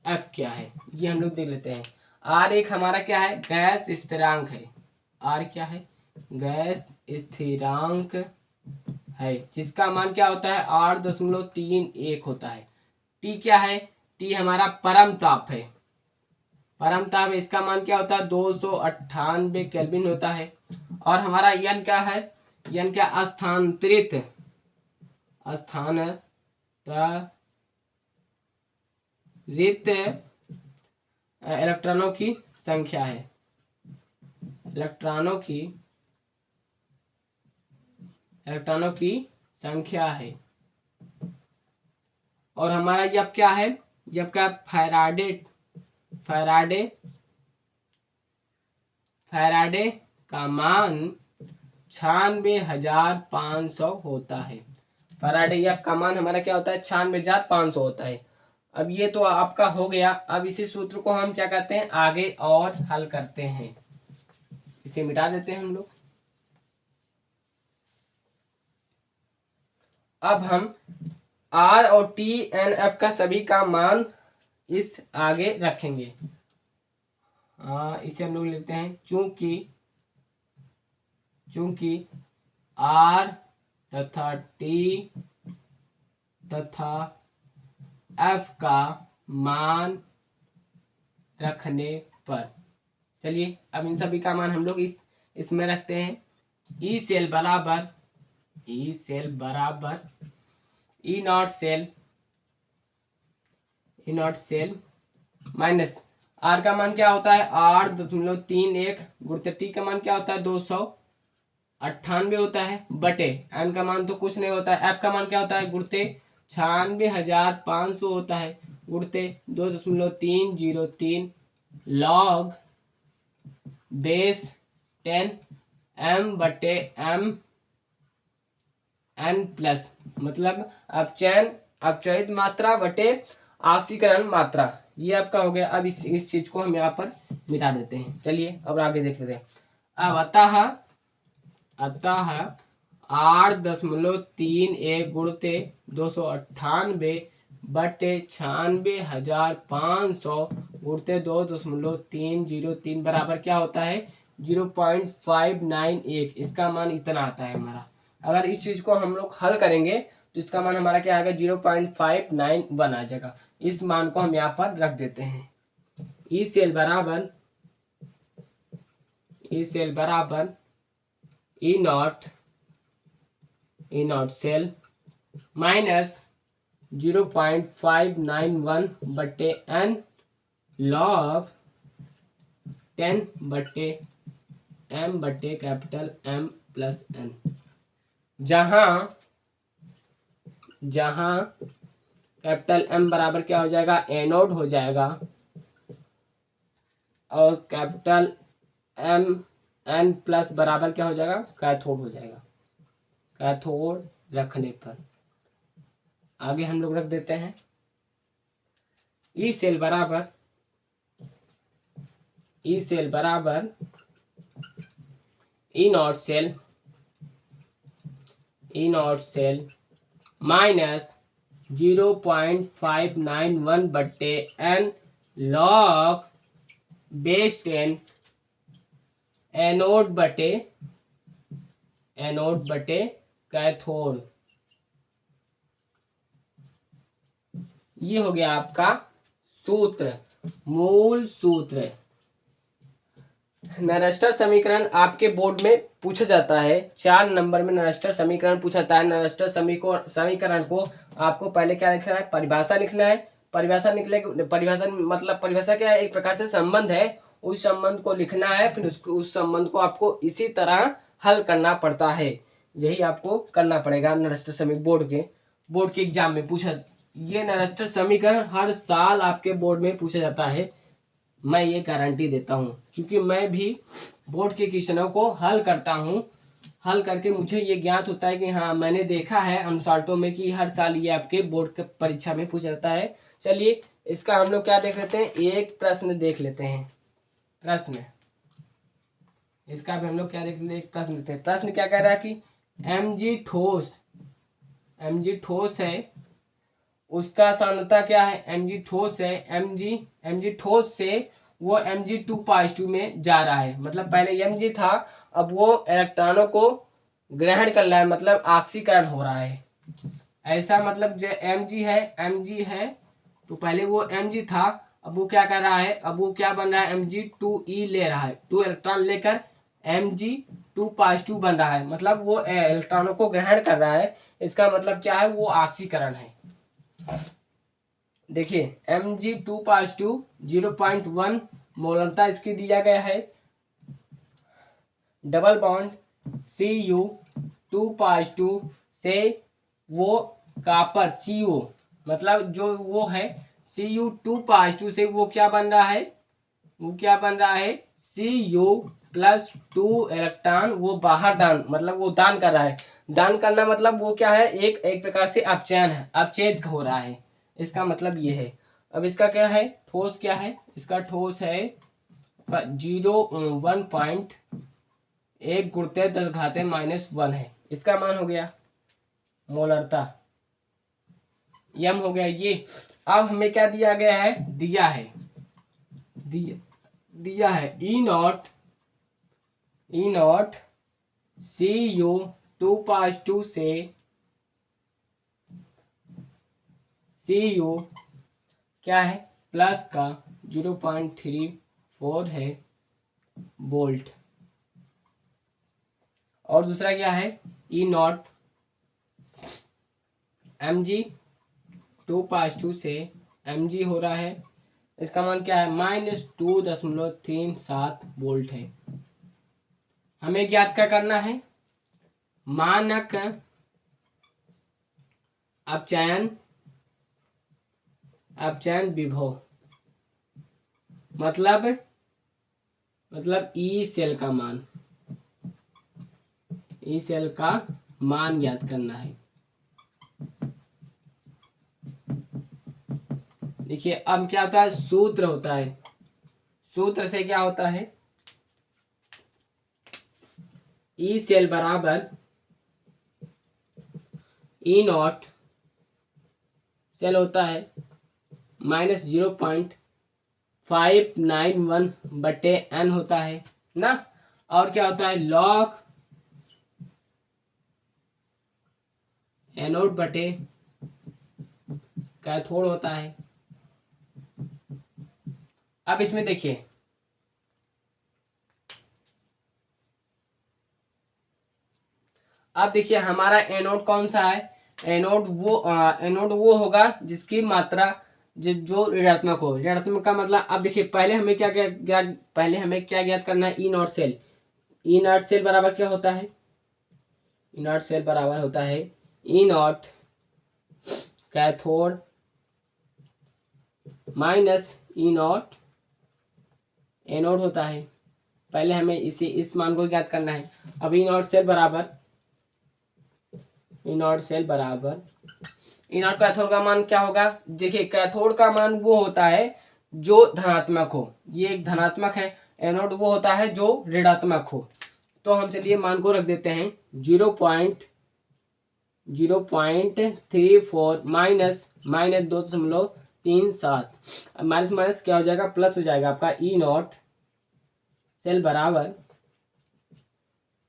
F क्या है, ये हम लोग देख लेते हैं। R एक हमारा क्या है, गैस स्थिरांक है। R क्या है, गैस स्थिरांक है, जिसका मान क्या होता है 8.31 होता है। T क्या है, T हमारा परम ताप है। इसका मान क्या होता है 298 केल्विन होता है। और हमारा N क्या है, N क्या स्थानांतरित इलेक्ट्रॉनों की संख्या है। इलेक्ट्रॉनों की संख्या है। और हमारा जब क्या है, फैराडे का मान 96,500 होता है। फैराडे यफ का मान हमारा क्या होता है, 96,500 होता है। अब ये तो आपका हो गया। अब इसी सूत्र को हम क्या करते हैं, आगे और हल करते हैं। इसे मिटा देते हैं हम लोग। अब हम R और TNF का सभी का मान इस आगे रखेंगे। इसे हम लोग लेते हैं, चूंकि R तथा T तथा F का मान रखने पर, चलिए अब इन सभी का मान हम लोग इसमें रखते हैं। ई सेल बराबर E naught cell minus R का मान क्या होता है 8.31 गुणित T का मान क्या होता है 298 होता है, बटे N का मान तो कुछ नहीं होता है। F का मान क्या होता है गुणित 96,500 होता है, गुणित 2.303 log base 10 M/M N plus, मतलब अपचयित मात्रा बटे ऑक्सीकरण मात्रा, ये आपका हो गया। अब इस चीज को हम यहाँ पर मिटा देते हैं। चलिए अब आगे देख लेते हैं। अब अतः 8.31 गुणित 298 बटे 96,500 गुणित 2.303 बराबर क्या होता है 0.591। इसका मान इतना आता है हमारा। अगर इस चीज को हम लोग हल करेंगे तो इसका मान हमारा क्या आएगा 0.591 आ जाएगा। इस मान को हम यहाँ पर रख देते हैं। ई सेल बराबर ई नॉट सेल माइनस 0.591 बटे N लॉग 10 बटे M बटे कैपिटल M प्लस N, जहां कैपिटल M बराबर क्या हो जाएगा एनोड हो जाएगा, और कैपिटल M N प्लस बराबर क्या हो जाएगा कैथोड हो जाएगा। कैथोड रखने पर। आगे हम लोग रख देते हैं ई सेल बराबर ई नॉट सेल माइनस 0.591 बट्टे एन लॉग बेस 10 एनोड बटे कैथोड। ये हो गया आपका सूत्र, मूल सूत्र। नरस्टर समीकरण आपके बोर्ड में पूछा जाता है, 4 नंबर में नरस्टर समीकरण पूछा जाता है। नरस्टर समीकरण को आपको पहले क्या लिखना है, परिभाषा लिखना है। परिभाषा मतलब परिभाषा क्या है, एक प्रकार से संबंध है, उस संबंध को लिखना है, फिर उस संबंध को आपको इसी तरह हल करना पड़ता है। यही आपको करना पड़ेगा नरस्टर समीकरण। बोर्ड के एग्जाम में पूछा, ये नरस्टर समीकरण हर साल आपके बोर्ड में पूछा जाता है, मैं ये गारंटी देता हूँ, क्योंकि मैं भी बोर्ड के क्वेश्चनों को हल करता हूँ। हल करके मुझे ये ज्ञात होता है कि हाँ, मैंने देखा है अनुसाल्टो में कि हर साल ये आपके बोर्ड के परीक्षा में पूछा जाता है। चलिए इसका हम लोग क्या देख लेते हैं, एक प्रश्न देख लेते हैं। प्रश्न इसका भी हम लोग क्या देख लेते हैं, एक प्रश्न देते हैं। प्रश्न क्या कह रहा है कि mg ठोस है, उसका सांद्रता क्या है, mg ठोस है, mg ठोस से वो Mg2 में जा रहा है। मतलब पहले mg था, अब वो इलेक्ट्रॉनों को ग्रहण कर रहा है, मतलब ऑक्सीकरण हो रहा है। ऐसा मतलब जो mg है तो पहले वो mg था, अब वो क्या कर रहा है, अब वो क्या बन रहा है, Mg2e ले रहा है, 2 इलेक्ट्रॉन लेकर Mg2 बन रहा है, मतलब वो इलेक्ट्रॉनों को ग्रहण कर रहा है। इसका मतलब क्या है, वो ऑक्सीकरण है। देखिए Mg2 0.1 मोलरता इसकी दिया गया है। डबल बॉन्ड Cu2 से वो कापर Cu, मतलब जो वो है Cu2 से वो क्या बन रहा है, Cu+2 इलेक्ट्रॉन वो बाहर दान, मतलब वो दान कर रहा है। दान करना मतलब वो क्या है, एक प्रकार से अपचयन है, अपचेद हो रहा है, इसका मतलब ये है। अब इसका क्या है, ठोस क्या है, इसका ठोस है 1.1 गुणित 10⁻⁻1 है। इसका मान हो गया मोलरता, यम हो गया ये। अब हमें क्या दिया गया है, दिया है ई नॉट Cu2 से Cu क्या है, प्लस का 0.34 है वोल्ट। और दूसरा क्या है, ई नॉट Mg2 से Mg हो रहा है, इसका मान क्या है, -2.37 वोल्ट है। हमें ज्ञात क्या करना है, मानक अपचयन विभव, मतलब ई सेल का मान ज्ञात करना है। देखिए अब क्या होता है, सूत्र होता है, सूत्र से क्या होता है, ई सेल बराबर ई नॉट सेल होता है -0.591 बटे n होता है ना। और क्या होता है, लॉग एनोड बटे कैथोड होता है। अब इसमें देखिए हमारा एनोड कौन सा है, एनोड वो होगा जिसकी मात्रा जो ऋणात्मक हो। ऋणात्मक का मतलब, अब देखिए पहले हमें क्या ज्ञात करना है, ई नॉट सेल बराबर क्या होता है, ई नॉट सेल बराबर होता है E naught cathode minus E naught anode होता है। पहले हमें इस मान को ज्ञात करना है। अब ई नॉट सेल बराबर ई नॉट सेल बराबर ई नॉट कैथोड का मान क्या होगा। देखिए कैथोड का मान वो होता है जो धनात्मक हो, ये एक धनात्मक है। एनोड वो होता है जो ऋणात्मक हो। तो हम चलिए मान को रख देते हैं 0.034 माइनस 2.37। माइनस माइनस क्या हो जाएगा, प्लस हो जाएगा आपका ई नॉट सेल बराबर,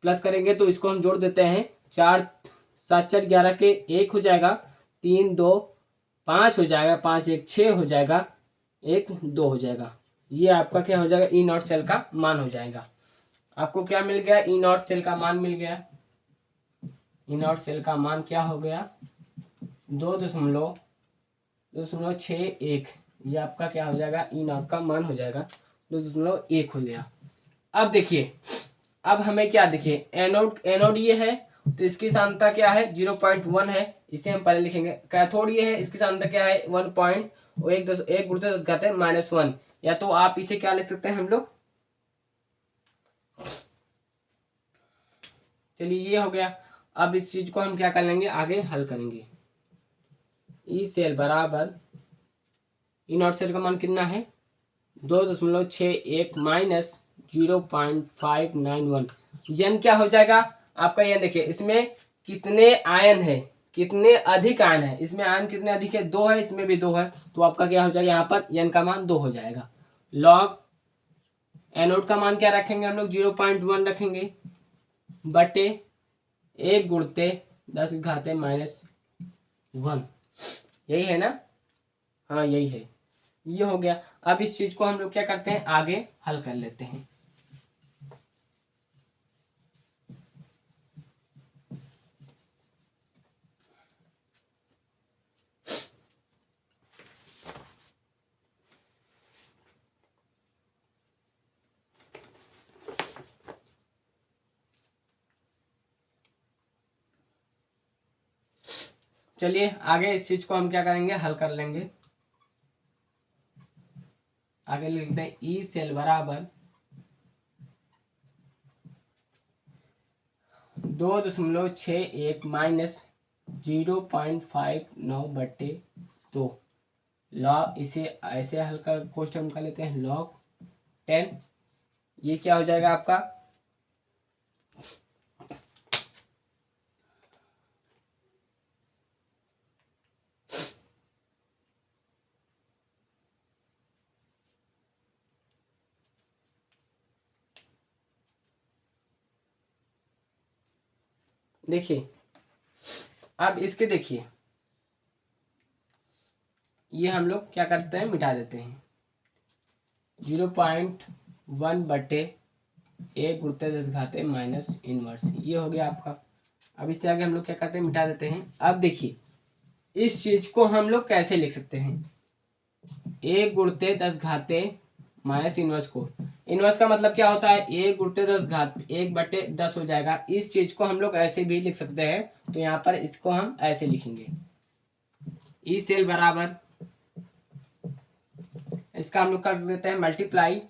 प्लस करेंगे तो इसको हम जोड़ देते हैं 4 7 4 11 के 1 हो जाएगा, 3 2 5 हो जाएगा, 5 1 6 हो जाएगा, 1 2 हो जाएगा। ये आपका क्या हो जाएगा, ई नॉट सेल का मान हो जाएगा। आपको क्या मिल गया, ई नॉट सेल का मान मिल गया। ई नॉट सेल का मान क्या हो गया, 2.61। ये आपका क्या हो जाएगा, ई नॉट का मान हो जाएगा 2.1 हो गया। अब देखिए, अब हमें क्या, देखिए एनोड ये है तो इसकी सांद्रता क्या है 0.1 है, इसे हम पहले लिखेंगे। कैथोड ये है, इसकी सांद्रता क्या है 1.1 या तो आप इसे क्या लिख सकते हैं हम लोग, चलिए ये हो गया। अब इस चीज को हम क्या कर लेंगे, आगे हल करेंगे। ई सेल बराबर ई नॉट सेल का मान कितना है 2.61 माइनस 0.591। यन क्या हो जाएगा आपका, यन देखिए इसमें कितने आयन है, कितने अधिक आयन है, इसमें आयन कितने अधिक है 2 है, इसमें भी 2 है, तो आपका क्या हो जाएगा यहाँ पर यन का मान 2 हो जाएगा। लॉग एनोड का मान क्या रखेंगे हम लोग 0.1 रखेंगे बटे 1 गुणते 10⁻⁻1। यही है ना, हाँ यही है, ये हो गया। अब इस चीज को हम लोग क्या करते हैं, आगे हल कर लेते हैं। चलिए आगे इस चीज को हम क्या करेंगे, हल कर लेंगे। आगे लिखते हैं ई सेल बराबर 2.61 माइनस 0.59 बटे 2। लॉग इसे ऐसे हल कर क्वेश्चन हम कर लेते हैं, लॉग 10। ये क्या हो जाएगा आपका, देखिए अब इसके देखिए, ये हम लोग क्या करते हैं, मिटा देते हैं। 0.1 बटे 1 गुणित 10⁻⁻⁻, ये हो गया आपका। अब इससे आगे हम लोग क्या करते हैं, मिटा देते हैं। अब देखिए इस चीज को हम लोग कैसे लिख सकते हैं, 1 गुणित 10⁻⁻⁻ को, इनवर्स का मतलब क्या होता है 1 गुणित 10⁻1 बटे 10 हो जाएगा। इस चीज को हम लोग ऐसे भी लिख सकते हैं, तो यहाँ पर इसको हम ऐसे लिखेंगे, ई सेल बराबर, इसका हम लोग कर देते हैं मल्टीप्लाई,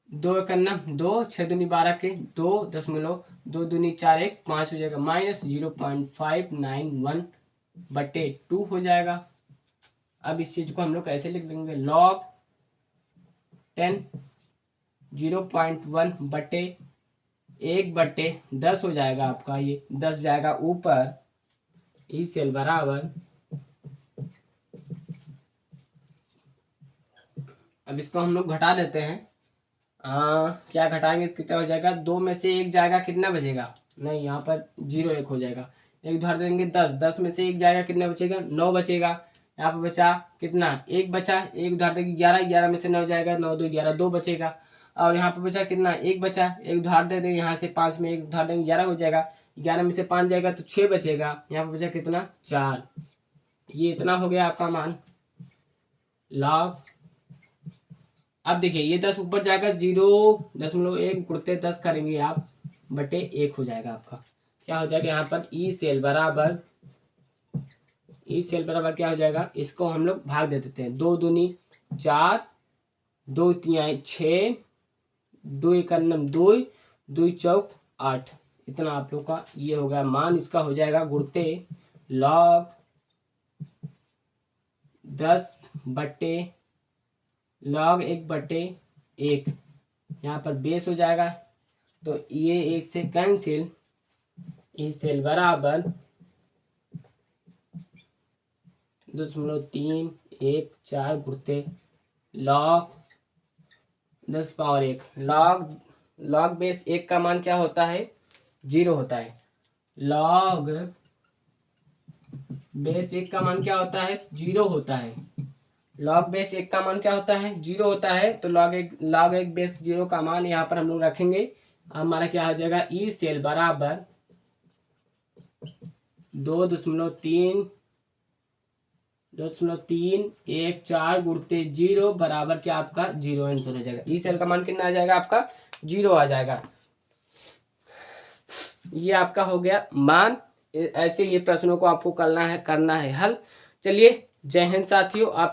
2 करना 2 6 दूनी 12 के 2 दूनी 4 1 5 हो जाएगा, माइनस 0.591 बटे 2 हो जाएगा। अब इस चीज को हम लोग ऐसे लिख देंगे, लॉग 10 0.1 बटे 1 बटे 10 हो जाएगा आपका, ये 10 जाएगा ऊपर, ई सेल बराबर, अब इसको हम लोग घटा देते हैं। क्या घटाएंगे, कितना हो जाएगा, 2 में से 1 जाएगा, कितना बचेगा, नहीं यहाँ पर 0 1 हो जाएगा, एक उधार देंगे 10 में से 1 जाएगा, कितना बचेगा 9 बचेगा। यहाँ पर बचा कितना, 1 बचा, एक उधार देंगे 11 में से 9 जाएगा, 9 2 11 2 बचेगा। और यहाँ पर बचा कितना, 1 बचा, एक उधार दे देंगे यहाँ से 5 में 1 उधार देंगे 11 हो जाएगा, 11 में से 5 जाएगा तो 6 बचेगा। यहाँ पर बचा कितना 4, ये इतना हो गया आपका मान, लॉग। अब देखिए ये 10 ऊपर जाएगा, 0.1 गुणित 10 करेंगे आप बटे 1 हो जाएगा आपका, क्या हो जाएगा यहाँ पर ई सेल बराबर, ई सेल बराबर क्या हो जाएगा, इसको हम लोग भाग दे देते हैं, 2 दूनी 4 2 3 6 2 1 2 2 चौक 8, इतना आप लोग का ये हो गया मान। इसका हो जाएगा गुणते log 10 बट्टे log 1/1। यहाँ पर बेस हो जाएगा, तो ये 1 से कैंसिल, ई सेल बराबर 0.314 गुणते log 10⁻1। log बेस 1 का मान क्या होता है? 0 होता है। log बेस 1 का मान क्या होता है? 0 होता है। log बेस 1 का मान क्या होता है? 0 होता है। तो log 1 बेस 0 का मान यहाँ पर हम लोग रखेंगे। हमारा क्या हो जाएगा? ई सेल बराबर 2.314 गुणते 0 बराबर क्या आपका 0 आंसर हो जाएगा। ई सेल का मान कितना आ जाएगा? आपका 0 आ जाएगा। ये आपका हो गया मान। ऐसे ये प्रश्नों को आपको करना है हल। चलिए, जय हिंद साथियों। आप